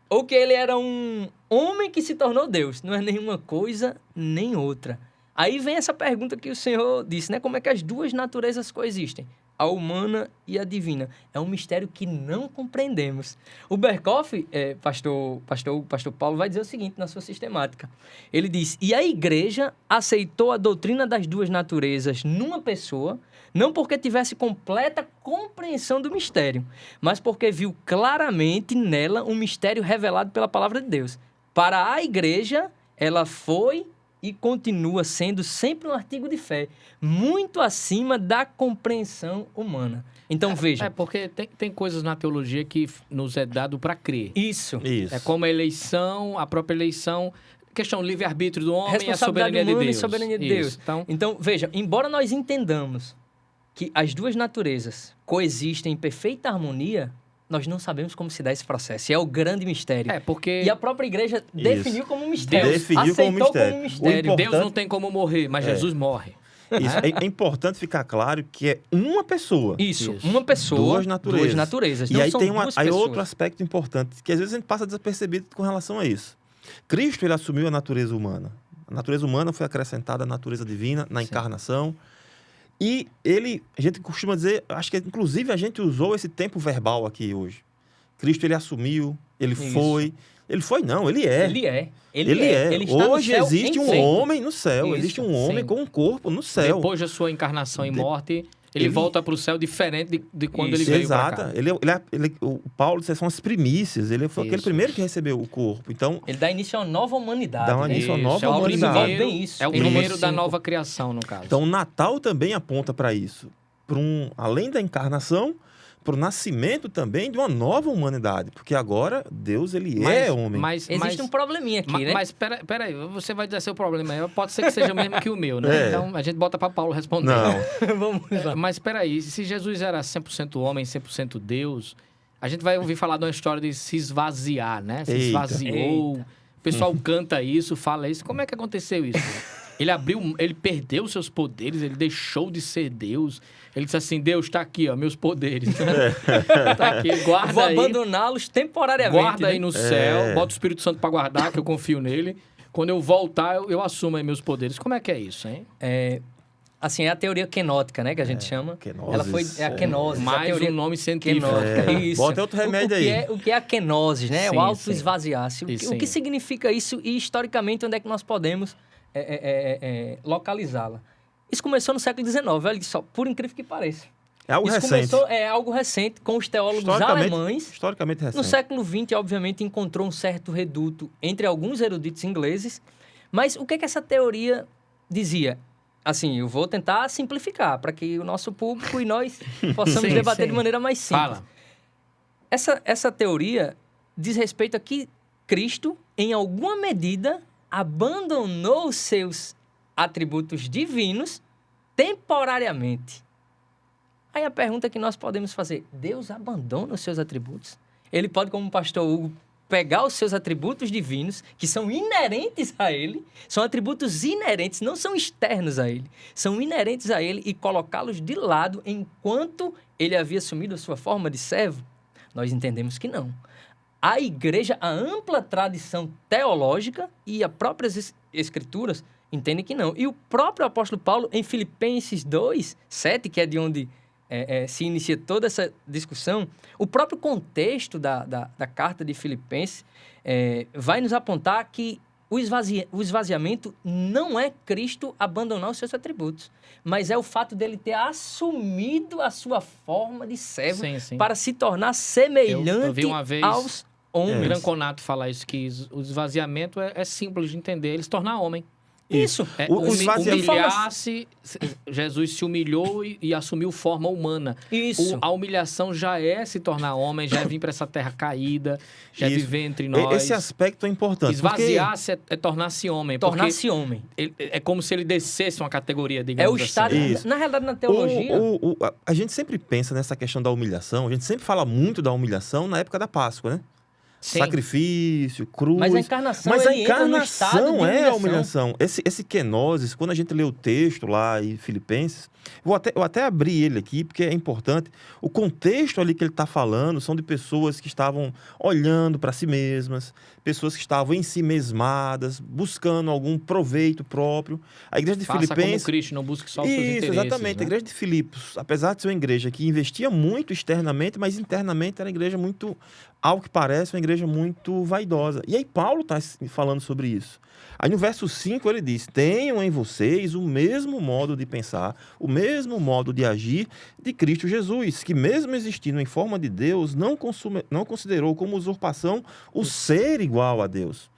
ou que ele era um homem que se tornou Deus. Não é nenhuma coisa nem outra. Aí vem essa pergunta que o Senhor disse, né? Como é que as duas naturezas coexistem? A humana e a divina. É um mistério que não compreendemos. O Berkoff, pastor Paulo, vai dizer o seguinte na sua sistemática. Ele diz, e a igreja aceitou a doutrina das duas naturezas numa pessoa, não porque tivesse completa compreensão do mistério, mas porque viu claramente nela um mistério revelado pela palavra de Deus. Para a igreja, ela foi e continua sendo sempre um artigo de fé, muito acima da compreensão humana. Então, veja. É, porque tem coisas na teologia que nos é dado para crer. Isso. Isso. É como a eleição, a própria eleição, questão do livre-arbítrio do homem e a Responsabilidade soberania de humana Deus. e soberania de Isso. Deus. Então, Então, veja, embora nós entendamos que as duas naturezas coexistem em perfeita harmonia, nós não sabemos como se dá esse processo. E é o grande mistério. porque E a própria igreja definiu como um mistério. Definiu aceitou como mistério. como um mistério. O Deus não tem como morrer, mas Jesus morre. Isso. É importante ficar claro que é uma pessoa. Isso, Isso. uma pessoa, Duas naturezas. Não E aí são tem duas aí pessoas. outro aspecto importante, que às vezes a gente passa desapercebido com relação a isso. Cristo, ele assumiu a natureza humana. A natureza humana foi acrescentada à natureza divina na encarnação. E a gente costuma dizer, acho que inclusive a gente usou esse tempo verbal aqui hoje. Cristo, ele assumiu, ele Isso. foi. Ele foi, não, ele é. Ele é. Ele está no Hoje céu existe em um sempre. homem no céu. Isso, Existe um homem sim. com um corpo no céu. Depois da sua encarnação e morte, ele ele- volta para o céu diferente de quando Isso. ele veio para cá. Exato. O Paulo disse, são as primícias. Ele foi aquele Isso. primeiro que recebeu o corpo. Então, Ele dá início a uma nova humanidade. Dá né? início a uma Isso, nova é o humanidade. primeiro, Bem isso. é o Em primeiro Romanos da 5. nova criação, no caso. o Natal também aponta para isso. Além da encarnação, para o nascimento também de uma nova humanidade. Porque agora Deus, ele é homem. Existe um probleminha aqui, né? Mas peraí, você vai dizer seu problema aí. Pode ser que seja o mesmo que o meu, né? É. Então a gente bota para Paulo responder. Não. Vamos lá. Mas peraí, se Jesus era 100% homem, 100% Deus, a gente vai ouvir falar de uma história de se esvaziar, né? Se Eita. esvaziou. O pessoal canta isso, fala isso. Como é que aconteceu isso? Ele perdeu seus poderes, ele deixou de ser Deus. Ele disse assim, Deus, tá aqui, ó, meus poderes. Tá aqui, guarda Vou aí. abandoná-los temporariamente. Guarda aí né? no céu, bota o Espírito Santo para guardar, que eu confio nele. Quando eu voltar, eu assumo aí meus poderes. Como é que é isso, hein? Assim, é a teoria kenótica, né? Que a gente chama. Kenosis. Ela foi a kenosis. a Mais teoria um nome científico. kenótica. Isso. Bota outro remédio aí. O que é a kenosis, né? Sim, o sim. auto-esvaziar-se. O Sim. que significa isso e, historicamente, onde é que nós podemos localizá-la? Isso começou no século XIX, olha só, por incrível que pareça. É algo Isso recente. começou, algo recente, com os teólogos alemães. Historicamente recente. No século XX, obviamente, encontrou um certo reduto entre alguns eruditos ingleses Mas o que essa teoria dizia? Assim, eu vou tentar simplificar para que o nosso público e nós possamos debater de maneira mais simples. Fala. Essa teoria diz respeito a que Cristo, em alguma medida, abandonou os seus atributos divinos temporariamente. Aí a pergunta que nós podemos fazer, Deus abandona os seus atributos? Ele pode, como o pastor Hugo, pegar os seus atributos divinos, que são inerentes a ele, são atributos inerentes, não são externos a ele, são inerentes a ele e colocá-los de lado enquanto ele havia assumido a sua forma de servo? Nós entendemos que não. A igreja, a ampla tradição teológica e as próprias escrituras entendem que não. E o próprio apóstolo Paulo, em Filipenses 2, 7, que é de onde se inicia toda essa discussão, o próprio contexto da carta de Filipenses vai nos apontar que o esvaziamento não é Cristo abandonar os seus atributos, mas é o fato dele ter assumido a sua forma de servo para se tornar semelhante eu vi uma vez aos homens. Granconato falar isso, que o esvaziamento é simples de entender, ele se tornar homem. Isso. Humilhar-se, Jesus se humilhou e assumiu forma humana. Isso. A humilhação já é se tornar homem, já é vir para essa terra caída, já é viver entre nós. Esse aspecto é importante. Esvaziar-se é tornar-se homem. Tornar-se homem. É como se ele descesse uma categoria, digamos assim. É o estado... Assim. Na realidade, na teologia... A gente sempre pensa nessa questão da humilhação, a gente sempre fala muito da humilhação na época da Páscoa, né? Sim. Sacrifício, cruz. Mas a encarnação, é a humilhação. Esse kenosis, quando a gente lê o texto lá em Filipenses, eu até abri ele aqui, porque é importante. O contexto ali que ele está falando são de pessoas que estavam olhando para si mesmas, pessoas que estavam em si mesmadas, buscando algum proveito próprio. A igreja de Filipenses... Faça como Cristo, não busque só os seus interesses. Isso, exatamente. Né? A igreja de Filipos, apesar de ser uma igreja que investia muito externamente, mas internamente era uma igreja muito, ao que parece, uma igreja muito vaidosa. E aí Paulo está falando sobre isso. Aí no verso 5 ele diz: tenham em vocês o mesmo modo de pensar, o mesmo modo de agir de Cristo Jesus, que mesmo existindo em forma de Deus, não considerou como usurpação o ser igual a Deus.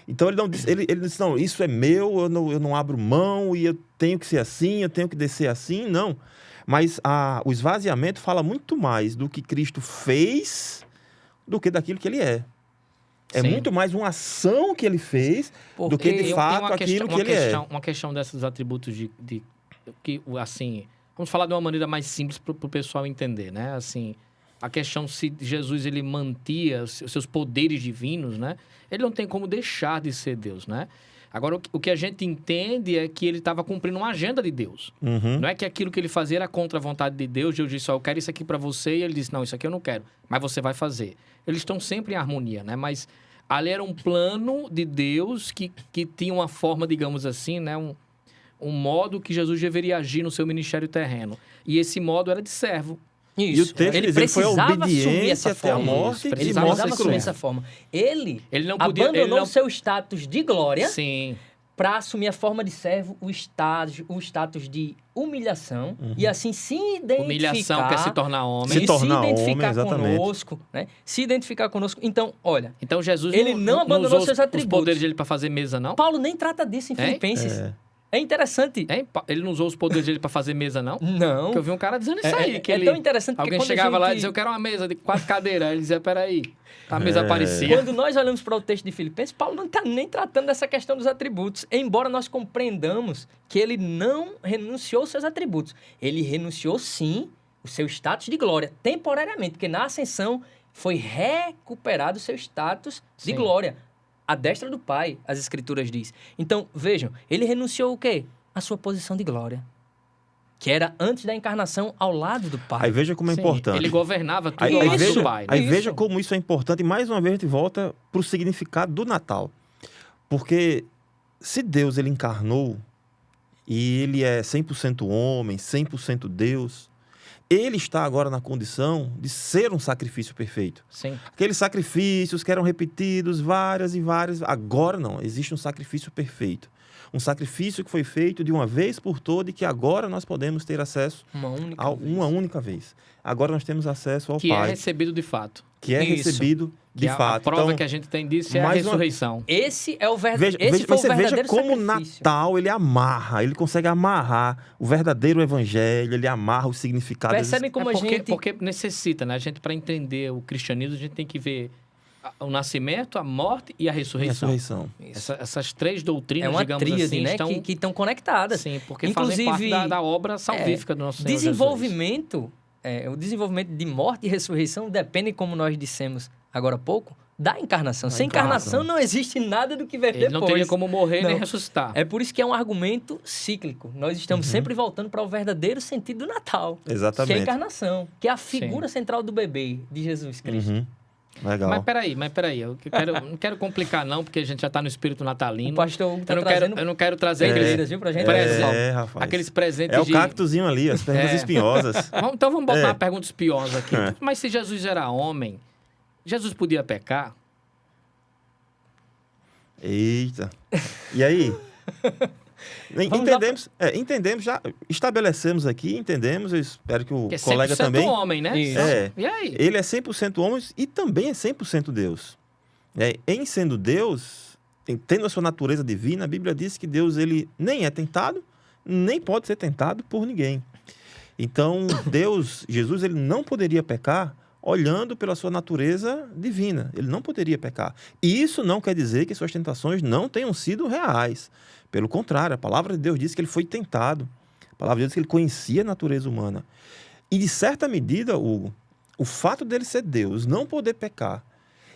Então ele disse, não, isso é meu, eu não abro mão e eu tenho que ser assim, eu tenho que descer assim, não. Mas o esvaziamento fala muito mais do que Cristo fez do que daquilo que ele é. É muito mais uma ação que ele fez do que, de fato, aquilo que ele é. Uma questão desses atributos que, assim, vamos falar de uma maneira mais simples para o pessoal entender, né? Assim, a questão se Jesus ele mantia os seus poderes divinos, né? Ele não tem como deixar de ser Deus, né? Agora, o que a gente entende é que ele estava cumprindo uma agenda de Deus. Uhum. Não é que aquilo que ele fazia era contra a vontade de Deus. Deus disse, eu quero isso aqui para você. E ele disse, não, isso aqui eu não quero. Mas você vai fazer. Eles estão sempre em harmonia, né? Mas ali era um plano de Deus que tinha uma forma, digamos assim, né? Um modo que Jesus deveria agir no seu ministério terreno. E esse modo era de servo. Isso. E o texto ele precisava assumir essa até a morte. Ele precisava assumir essa forma. Ele não podia, abandonou o seu status de glória para assumir a forma de servo, o status de humilhação, e assim se identificar... Humilhação quer se tornar homem. Se identificar homem, conosco, né? Se identificar conosco. Então, olha... Então, Jesus ele não abandonou seus atributos. Os poderes dele para fazer mesa, não? Paulo nem trata disso em Filipenses. É interessante. Ele não usou os poderes dele para fazer mesa, não? Não. Porque eu vi um cara dizendo isso aí. É tão interessante porque alguém chegava lá e dizia, eu quero uma mesa de 4 cadeiras. Aí ele dizia, peraí. A mesa aparecia. Quando nós olhamos para o texto de Filipenses, Paulo não está nem tratando dessa questão dos atributos. Embora nós compreendamos que ele não renunciou aos seus atributos. Ele renunciou, sim, o seu status de glória, temporariamente. Porque na ascensão foi recuperado o seu status de glória. A destra do Pai, as Escrituras diz. Então, vejam, ele renunciou o quê? A sua posição de glória. Que era antes da encarnação ao lado do Pai. Aí veja como é importante. Ele governava tudo ao lado do Pai. Aí veja como isso é importante. E mais uma vez a gente volta para o significado do Natal. Porque se Deus ele encarnou e ele é 100% homem, 100% Deus... Ele está agora na condição de ser um sacrifício perfeito. Sim. Aqueles sacrifícios que eram repetidos várias e várias... Agora não, existe um sacrifício perfeito. Um sacrifício que foi feito de uma vez por toda e que agora nós podemos ter acesso uma única vez. Agora nós temos acesso ao Pai. Que é recebido de fato. Que é recebido de fato. A prova então, que a gente tem disso é a ressurreição. Esse é o verdadeiro veja como o Natal, ele consegue amarrar o verdadeiro evangelho, ele amarra o significado. Percebem como porque necessita, né? A gente, para entender o cristianismo, a gente tem que ver o nascimento, a morte e a ressurreição. Essas três doutrinas, digamos tríade, assim, né? que estão conectadas. Sim, porque fazem parte da obra salvífica do nosso Senhor desenvolvimento, o desenvolvimento de morte e ressurreição depende, como nós dissemos agora há pouco, da encarnação. Sem encarnação não existe nada do que ver depois. Ele não teria como morrer nem ressuscitar. É por isso que é um argumento cíclico. Nós estamos sempre voltando para o verdadeiro sentido do Natal. Exatamente. Que é a encarnação, que é a figura central do bebê, de Jesus Cristo. Legal. Mas peraí, eu não quero complicar não, porque a gente já está no espírito natalino. O pastor Hugo eu não quero trazer aqueles, viu, pra gente? Rapaz. Aqueles presentes o cactuzinho ali, as perguntas espinhosas. Então vamos botar uma pergunta espinhosa aqui. Mas se Jesus era homem, Jesus podia pecar? Eita. E aí? Entendemos, já estabelecemos aqui, entendemos, eu espero que o colega também... É 100% homem, né? E aí? Ele é 100% homem e também é 100% Deus. Em sendo Deus, tendo a sua natureza divina, a Bíblia diz que Deus ele nem é tentado, nem pode ser tentado por ninguém. Então, Jesus, ele não poderia pecar olhando pela sua natureza divina. Ele não poderia pecar. E isso não quer dizer que suas tentações não tenham sido reais. Pelo contrário, a palavra de Deus diz que ele foi tentado. A palavra de Deus diz que ele conhecia a natureza humana. E, de certa medida, Hugo, o fato dele ser Deus, não poder pecar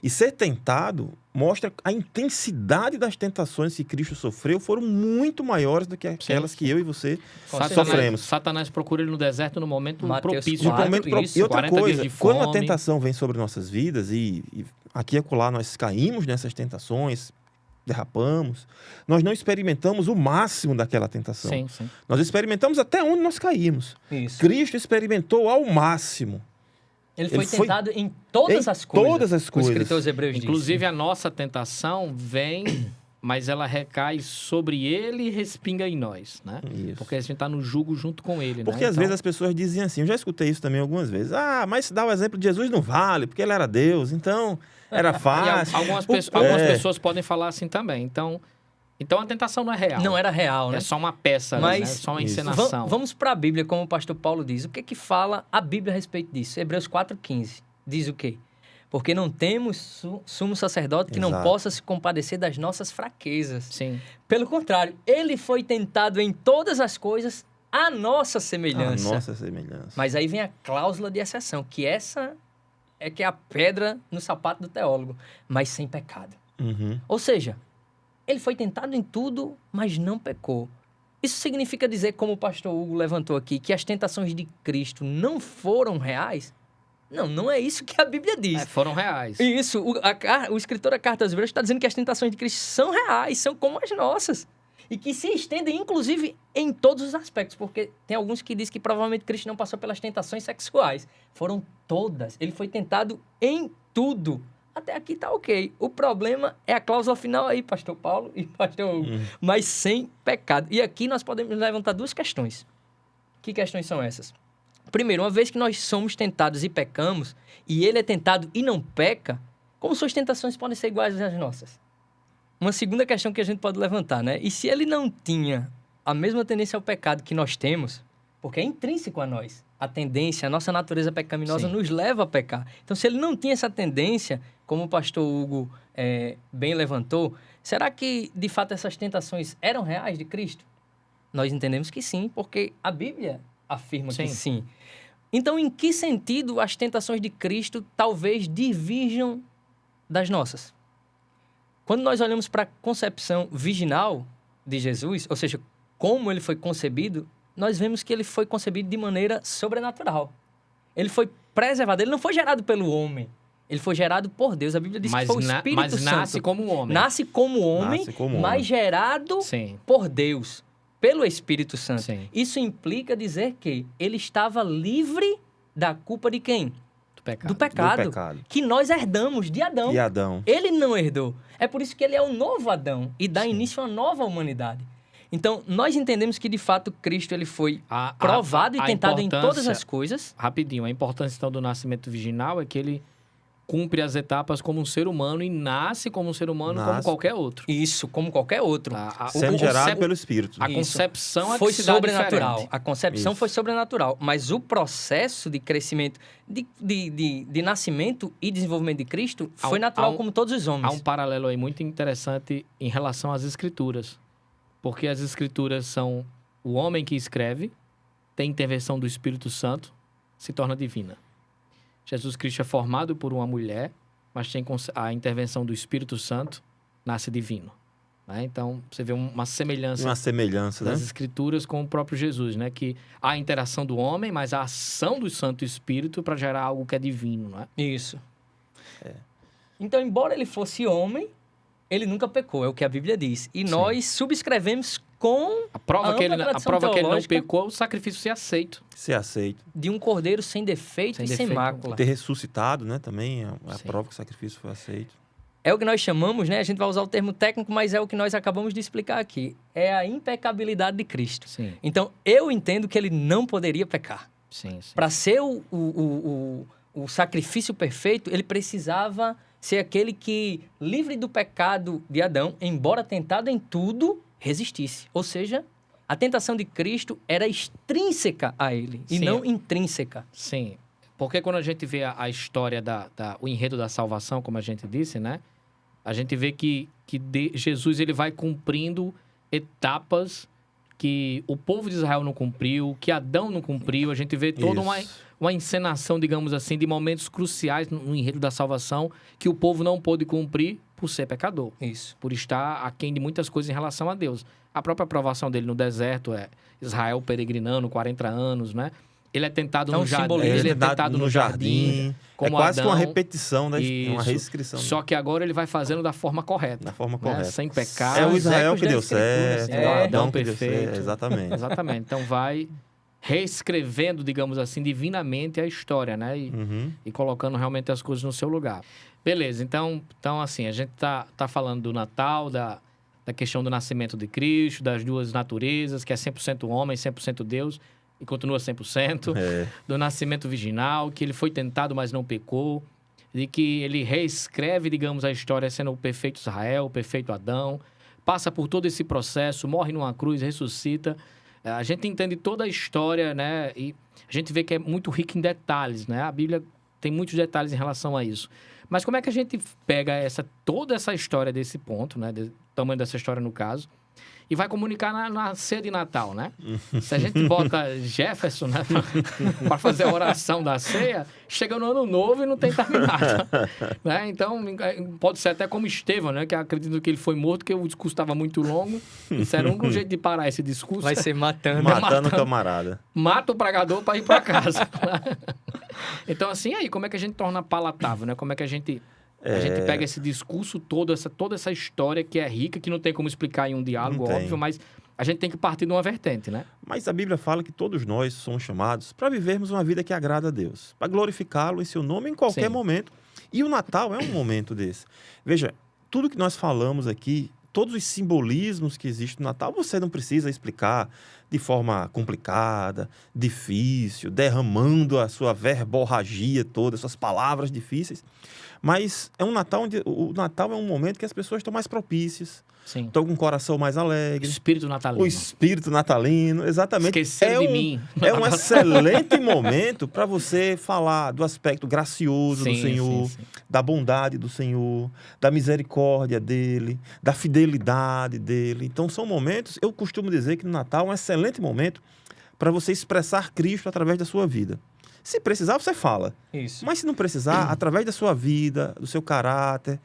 e ser tentado, mostra a intensidade das tentações que Cristo sofreu foram muito maiores do que aquelas que eu e você sofremos. Satanás procura ele no deserto no momento propício. E outra coisa, quando a tentação vem sobre nossas vidas, e aqui e acolá nós caímos nessas tentações, derrapamos, nós não experimentamos o máximo daquela tentação. Sim. Nós experimentamos até onde nós caímos. Isso. Cristo experimentou ao máximo. Ele foi tentado em todas as coisas. Todas as coisas. O escritor aos Hebreus diz. Inclusive, a nossa tentação vem, mas ela recai sobre ele e respinga em nós, né? Isso. Porque a gente está no jugo junto com ele, Porque às vezes as pessoas dizem assim, eu já escutei isso também algumas vezes, mas se dá o exemplo de Jesus não vale, porque ele era Deus, então era fácil. Algumas pessoas podem falar assim também, então a tentação não é real. Não era real, né? É só uma peça, né? É só uma encenação. Vamos para a Bíblia, como o pastor Paulo diz. O que é que fala a Bíblia a respeito disso? Hebreus 4,15 diz o quê? Porque não temos sumo sacerdote que não possa se compadecer das nossas fraquezas. Sim. Pelo contrário, ele foi tentado em todas as coisas à nossa semelhança. A nossa semelhança. Mas aí vem a cláusula de exceção, que essa é que é a pedra no sapato do teólogo, mas sem pecado. Ou seja, ele foi tentado em tudo, mas não pecou. Isso significa dizer, como o pastor Hugo levantou aqui, que as tentações de Cristo não foram reais? Não é isso que a Bíblia diz. Foram reais. Isso, o escritor da Carta aos Hebreus está dizendo que as tentações de Cristo são reais, são como as nossas. E que se estendem, inclusive, em todos os aspectos. Porque tem alguns que dizem que provavelmente Cristo não passou pelas tentações sexuais. Foram todas. Ele foi tentado em tudo. Até aqui tá ok. O problema é a cláusula final aí, pastor Paulo e pastor Hugo. Mas sem pecado. E aqui nós podemos levantar duas questões. Que questões são essas? Primeiro, uma vez que nós somos tentados e pecamos, e ele é tentado e não peca, como suas tentações podem ser iguais às nossas? Uma segunda questão que a gente pode levantar, né? E se ele não tinha a mesma tendência ao pecado que nós temos, porque é intrínseco a nós, a tendência, a nossa natureza pecaminosa nos leva a pecar. Então, se ele não tinha essa tendência, como o pastor Hugo bem levantou, será que, de fato, essas tentações eram reais de Cristo? Nós entendemos que sim, porque a Bíblia afirma que sim. Então, em que sentido as tentações de Cristo talvez divirjam das nossas? Quando nós olhamos para a concepção virginal de Jesus, ou seja, como ele foi concebido, nós vemos que ele foi concebido de maneira sobrenatural. Ele foi preservado, ele não foi gerado pelo homem, ele foi gerado por Deus. A Bíblia diz que foi o Espírito Santo. Mas nasce como homem. Nasce como homem, mas gerado por Deus, pelo Espírito Santo. Sim. Isso implica dizer que ele estava livre da culpa de quem? Do pecado. Que nós herdamos de Adão. De Adão. Ele não herdou. É por isso que ele é o novo Adão e dá início a uma nova humanidade. Então, nós entendemos que, de fato, Cristo ele foi provado e tentado em todas as coisas. Rapidinho, a importância então, do nascimento virginal é que ele cumpre as etapas como um ser humano e nasce como um ser humano como qualquer outro. Isso, como qualquer outro. Sendo gerado pelo Espírito. A concepção foi sobrenatural. Diferente. A concepção foi sobrenatural. Mas o processo de crescimento, de nascimento e desenvolvimento de Cristo foi natural como todos os homens. Há um paralelo aí muito interessante em relação às Escrituras. Porque as Escrituras são o homem que escreve, tem intervenção do Espírito Santo, se torna divina. Jesus Cristo é formado por uma mulher, mas tem a intervenção do Espírito Santo, nasce divino. Né? Então, você vê uma semelhança das Escrituras com o próprio Jesus, né? Que há a interação do homem, mas a ação do Santo Espírito para gerar algo que é divino. Não é? Isso. Então, embora ele fosse homem, ele nunca pecou, é o que a Bíblia diz. E nós subscrevemos com a prova que ele não pecou, o sacrifício ser aceito. Ser aceito. De um cordeiro sem defeito e sem mácula. Ter ressuscitado, né? Também é a prova que o sacrifício foi aceito. É o que nós chamamos, né? A gente vai usar o termo técnico, mas é o que nós acabamos de explicar aqui. É a impecabilidade de Cristo. Sim. Então, eu entendo que ele não poderia pecar. Sim. Para ser o sacrifício perfeito, ele precisava ser aquele que, livre do pecado de Adão, embora tentado em tudo, resistisse. Ou seja, a tentação de Cristo era extrínseca a ele e não intrínseca. Sim. Porque quando a gente vê a história, o enredo da salvação, como a gente disse, né? A gente vê que Jesus ele vai cumprindo etapas que o povo de Israel não cumpriu, que Adão não cumpriu. A gente vê toda uma encenação, digamos assim, de momentos cruciais no enredo da salvação que o povo não pôde cumprir por ser pecador. Isso. Por estar aquém de muitas coisas em relação a Deus. A própria aprovação dele no deserto é Israel peregrinando 40 anos, né? Ele é tentado no jardim. Ele é tentado no jardim. Como é quase Adão, uma repetição, uma reescrição. Só que agora ele vai fazendo da forma correta. Da forma correta. Sem pecado. É o Israel que deu certo. É o Adão perfeito. Exatamente. Exatamente. Então vai reescrevendo, digamos assim, divinamente a história, né? E colocando realmente as coisas no seu lugar. Beleza. Então assim, a gente tá falando do Natal, da questão do nascimento de Cristo, das duas naturezas, que é 100% homem, 100% Deus. E continua 100%, do nascimento virginal, que ele foi tentado, mas não pecou, de que ele reescreve, digamos, a história sendo o perfeito Israel, o perfeito Adão, passa por todo esse processo, morre numa cruz, ressuscita. A gente entende toda a história, né? E a gente vê que é muito rica em detalhes, né? A Bíblia tem muitos detalhes em relação a isso. Mas como é que a gente pega toda essa história desse ponto, né? Do tamanho dessa história, no caso, e vai comunicar na ceia de Natal, né? Se a gente bota Jefferson, né, para fazer a oração da ceia, chega no Ano Novo e não tem terminado. Né? Então, pode ser até como Estevão, né? Que acredito que ele foi morto, porque o discurso estava muito longo. Disseram, o único jeito de parar esse discurso vai ser matando o camarada. Mata o pregador para ir para casa. Então, assim, aí, como é que a gente torna palatável, né? Como é que a gente pega esse discurso todo, toda essa história que é rica, que não tem como explicar em um diálogo, óbvio, mas a gente tem que partir de uma vertente, né? Mas a Bíblia fala que todos nós somos chamados para vivermos uma vida que agrada a Deus, para glorificá-lo em seu nome em qualquer momento. E o Natal é um momento desse. Veja, tudo que nós falamos aqui, todos os simbolismos que existem no Natal, você não precisa explicar de forma complicada, difícil, derramando a sua verborragia toda, suas palavras difíceis. Mas é um Natal onde o Natal é um momento que as pessoas estão mais propícias. Sim. Estão com o coração mais alegre. O espírito natalino. O espírito natalino, exatamente. Esqueceram de mim. É um excelente momento para você falar do aspecto gracioso do Senhor, da bondade do Senhor, da misericórdia dele, da fidelidade dele. Então, são momentos, eu costumo dizer que no Natal é um excelente momento para você expressar Cristo através da sua vida. Se precisar, você fala. Isso. Mas se não precisar, através da sua vida, do seu caráter,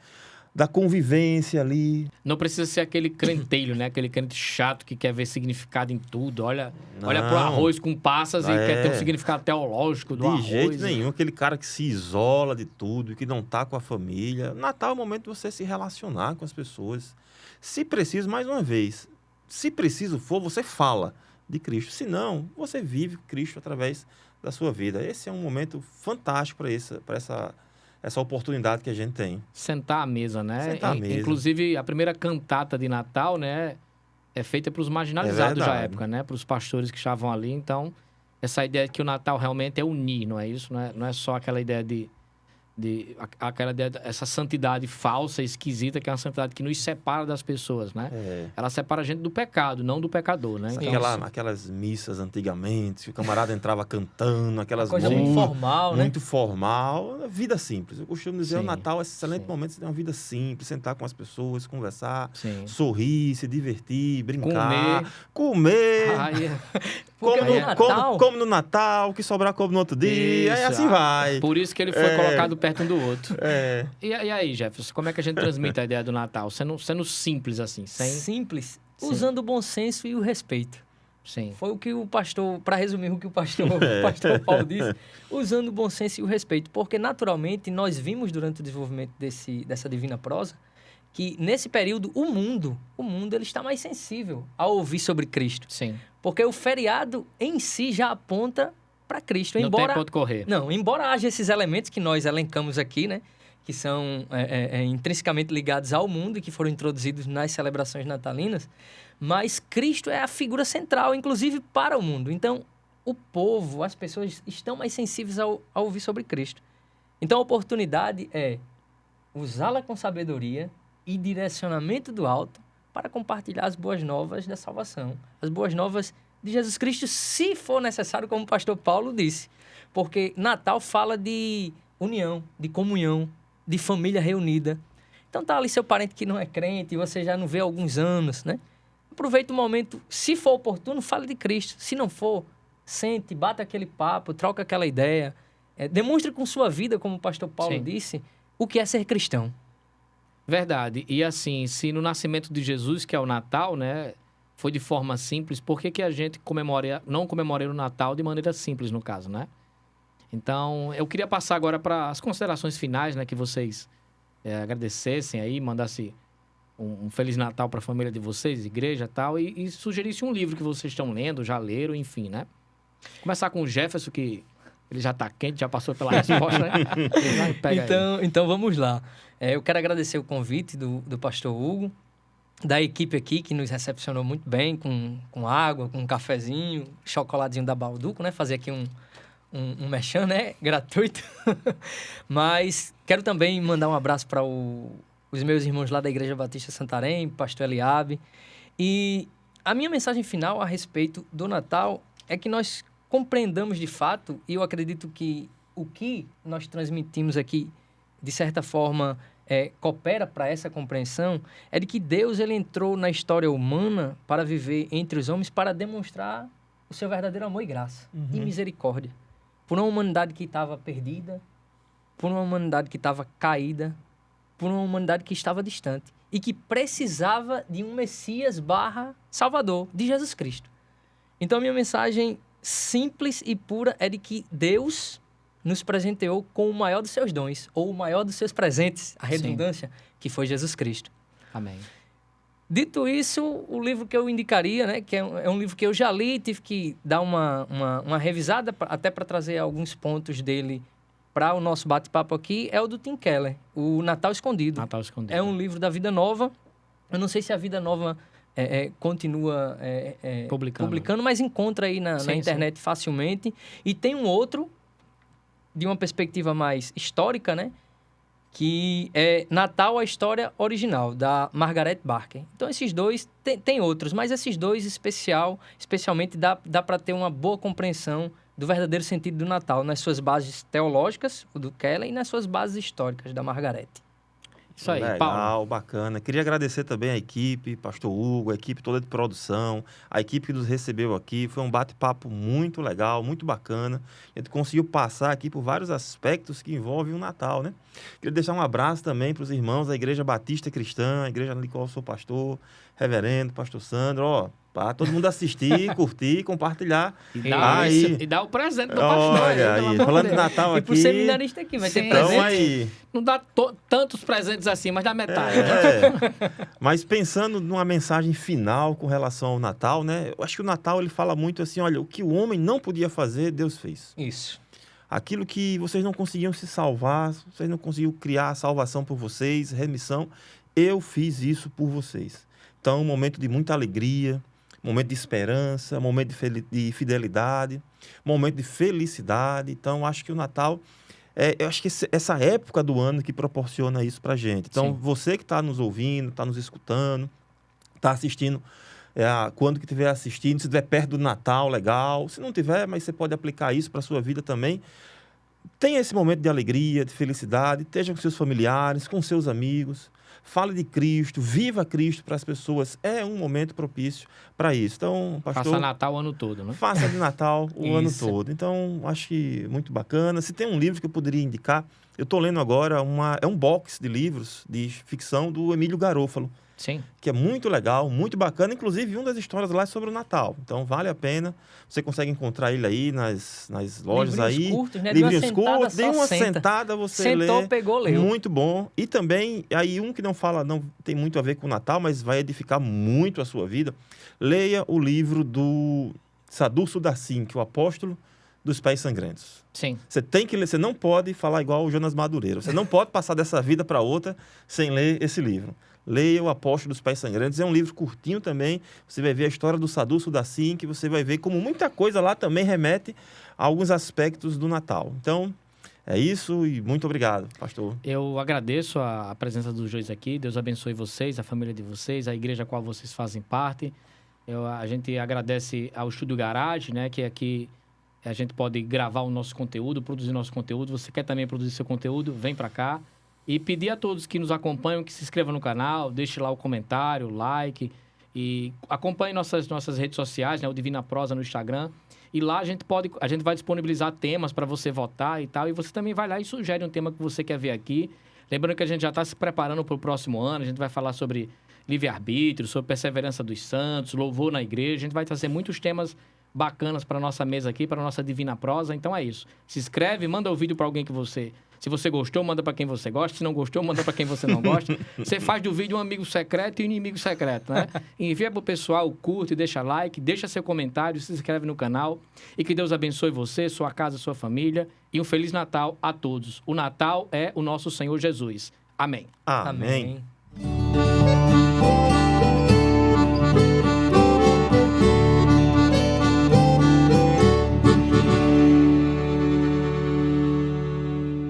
da convivência ali. Não precisa ser aquele crentelho, né? Aquele crente chato que quer ver significado em tudo. Olha pro arroz com passas e quer ter um significado teológico do arroz. De jeito nenhum. Aquele cara que se isola de tudo e que não tá com a família. Natal é o momento de você se relacionar com as pessoas. Se preciso, mais uma vez, se preciso for, você fala de Cristo. Se não, você vive Cristo através da sua vida. Esse é um momento fantástico para essa oportunidade que a gente tem. Sentar à mesa, né? Sentar à mesa. Inclusive, a primeira cantata de Natal, né? é feita para os marginalizados da verdade. época, né? Para os pastores que estavam ali. Então, essa ideia de que o Natal realmente é unir, não é isso? Não é só aquela ideia essa santidade falsa, esquisita, que é uma santidade que nos separa das pessoas, né? Ela separa a gente do pecado, não do pecador, né? Aquelas missas antigamente, que o camarada entrava cantando, aquelas coisa muito formal, né? Muito formal. Vida simples. Eu costumo dizer, o Sim, Natal é esse excelente sim. momento de ter uma vida simples, sentar com as pessoas, conversar, Sim. sorrir, se divertir, brincar, comer. Porque no Natal... Come no Natal, o que sobrar come no outro dia, Isso, e assim vai. Por isso que ele foi colocado perto um do outro. É. E aí, Jefferson, como é que a gente transmite a ideia do Natal? Sendo simples assim, Simples, Sim. usando o bom senso e o respeito. Sim. Foi o que o pastor, para resumir o que o pastor Paulo disse, usando o bom senso e o respeito. Porque, naturalmente, nós vimos durante o desenvolvimento dessa Divina Prosa que, nesse período, o mundo ele está mais sensível a ouvir sobre Cristo. Sim. Porque o feriado em si já aponta para Cristo. Não tem ponto correr. Não, embora haja esses elementos que nós elencamos aqui, né? Que são intrinsecamente ligados ao mundo e que foram introduzidos nas celebrações natalinas, mas Cristo é a figura central, inclusive para o mundo. Então, o povo, as pessoas estão mais sensíveis a ouvir sobre Cristo. Então, a oportunidade é usá-la com sabedoria e direcionamento do alto para compartilhar as boas novas da salvação, as boas novas de Jesus Cristo, se for necessário, como o pastor Paulo disse. Porque Natal fala de união, de comunhão, de família reunida. Então tá ali seu parente que não é crente e você já não vê há alguns anos, né? Aproveita o momento, se for oportuno, fale de Cristo. Se não for, sente, bata aquele papo, troca aquela ideia. Demonstre com sua vida, como o pastor Paulo disse, o que é ser cristão. Verdade. E assim, se no nascimento de Jesus, que é o Natal, né, foi de forma simples, por que a gente não comemora o Natal de maneira simples, no caso, né? Então, eu queria passar agora para as considerações finais, né, que vocês agradecessem aí, mandassem um Feliz Natal para a família de vocês, igreja e tal, e sugerisse um livro que vocês estão lendo, já leram, enfim, né? Começar com o Jefferson, que ele já está quente, já passou pela resposta, né? Então, vamos lá. Eu quero agradecer o convite do pastor Hugo, da equipe aqui, que nos recepcionou muito bem, com água, com um cafezinho, chocolatinho da Balduco, né? Fazer aqui um merchan, né? Gratuito. Mas quero também mandar um abraço para os meus irmãos lá da Igreja Batista Santarém, pastor Eliabe. E a minha mensagem final a respeito do Natal é que nós compreendamos de fato, e eu acredito que o que nós transmitimos aqui, de certa forma, coopera para essa compreensão, é de que Deus ele entrou na história humana para viver entre os homens, para demonstrar o seu verdadeiro amor e graça e misericórdia. Por uma humanidade que estava perdida, por uma humanidade que estava caída, por uma humanidade que estava distante e que precisava de um Messias /Salvador, de Jesus Cristo. Então, a minha mensagem simples e pura é de que Deus nos presenteou com o maior dos seus dons, ou o maior dos seus presentes, a redundância, que foi Jesus Cristo. Amém. Dito isso, o livro que eu indicaria, né, que é um livro que eu já li, tive que dar uma revisada, até para trazer alguns pontos dele para o nosso bate-papo aqui, é o do Tim Keller, o Natal Escondido. Natal Escondido. É um livro da Vida Nova. Eu não sei se a Vida Nova continua publicando, mas encontra aí na internet facilmente. E tem um outro, de uma perspectiva mais histórica, né? Que é Natal, a História Original, da Margaret Barker. Então, esses dois, tem outros, mas esses dois especialmente dá para ter uma boa compreensão do verdadeiro sentido do Natal, nas suas bases teológicas, o do Keller, e nas suas bases históricas, da Margaret. Isso aí, legal, Paulo. Bacana. Queria agradecer também a equipe, pastor Hugo, a equipe toda de produção, a equipe que nos recebeu aqui. Foi um bate-papo muito legal, muito bacana. A gente conseguiu passar aqui por vários aspectos que envolvem o Natal, né? Queria deixar um abraço também para os irmãos da Igreja Batista Cristã, a igreja na qual eu sou pastor, reverendo, pastor Sandro, para todo mundo assistir, curtir, compartilhar. E dá o presente do pastor. Olha aí, falando de Natal aqui. E pro seminarista aqui, vai ter presente. Então aí... Não dá tantos presentes assim, mas dá metade. Mas pensando numa mensagem final com relação ao Natal, né? Eu acho que o Natal ele fala muito assim, olha, o que o homem não podia fazer, Deus fez. Isso. Aquilo que vocês não conseguiam se salvar, vocês não conseguiam criar a salvação por vocês, remissão, eu fiz isso por vocês. Então, um momento de muita alegria, momento de esperança, momento de fidelidade, momento de felicidade. Então, acho que o Natal, eu acho que essa época do ano que proporciona isso para a gente. Então, Sim. você que está nos ouvindo, está nos escutando, está assistindo, quando que estiver assistindo, se estiver perto do Natal, legal. Se não tiver, mas você pode aplicar isso para a sua vida também. Tenha esse momento de alegria, de felicidade, esteja com seus familiares, com seus amigos. Fale de Cristo, viva Cristo para as pessoas. É um momento propício para isso. Então, pastor... Faça Natal o ano todo, né? Faça de Natal o ano Isso. todo. Então, acho que muito bacana. Se tem um livro que eu poderia indicar, eu estou lendo agora, é um box de livros de ficção do Emílio Garofalo, Sim. que é muito legal, muito bacana. Inclusive, uma das histórias lá é sobre o Natal. Então, vale a pena. Você consegue encontrar ele aí nas lojas Livrinhos aí. curtos, né? Livrinhos De uma sentada curtos. De só uma senta. sentada você Sentou, lê. pegou, leu. Muito bom. E também, aí um que não tem muito a ver com o Natal, mas vai edificar muito a sua vida. Leia o livro do Sadhu Sudacin, que é o apóstolo dos pés sangrentos. Sim. Você tem que ler, você não pode falar igual o Jonas Madureira. Você não pode passar dessa vida para outra sem ler esse livro. Leia o Apóstolo dos Pés Sangrentos. É um livro curtinho também. Você vai ver a história do Sadhu Sudacin, que você vai ver como muita coisa lá também remete a alguns aspectos do Natal. Então, é isso e muito obrigado, pastor. Eu agradeço a presença dos dois aqui. Deus abençoe vocês, a família de vocês, a igreja a qual vocês fazem parte. A gente agradece ao Estúdio Garage, né? Que aqui a gente pode gravar o nosso conteúdo, produzir nosso conteúdo. Você quer também produzir seu conteúdo? Vem para cá. E pedir a todos que nos acompanham que se inscrevam no canal, deixe lá o comentário, o like. E acompanhe nossas redes sociais, né? O Divina Prosa no Instagram. E lá a gente vai disponibilizar temas para você votar e tal. E você também vai lá e sugere um tema que você quer ver aqui. Lembrando que a gente já está se preparando para o próximo ano. A gente vai falar sobre livre-arbítrio, sobre perseverança dos santos, louvor na igreja. A gente vai trazer muitos temas bacanas para nossa mesa aqui, para nossa Divina Prosa. Então é isso. Se inscreve, manda o vídeo para alguém que você... Se você gostou, manda para quem você gosta. Se não gostou, manda para quem você não gosta. Você faz do vídeo um amigo secreto e um inimigo secreto, né? Envia pro pessoal, curte, deixa like, deixa seu comentário, se inscreve no canal. E que Deus abençoe você, sua casa, sua família. E um Feliz Natal a todos. O Natal é o nosso Senhor Jesus. Amém. Amém. Amém.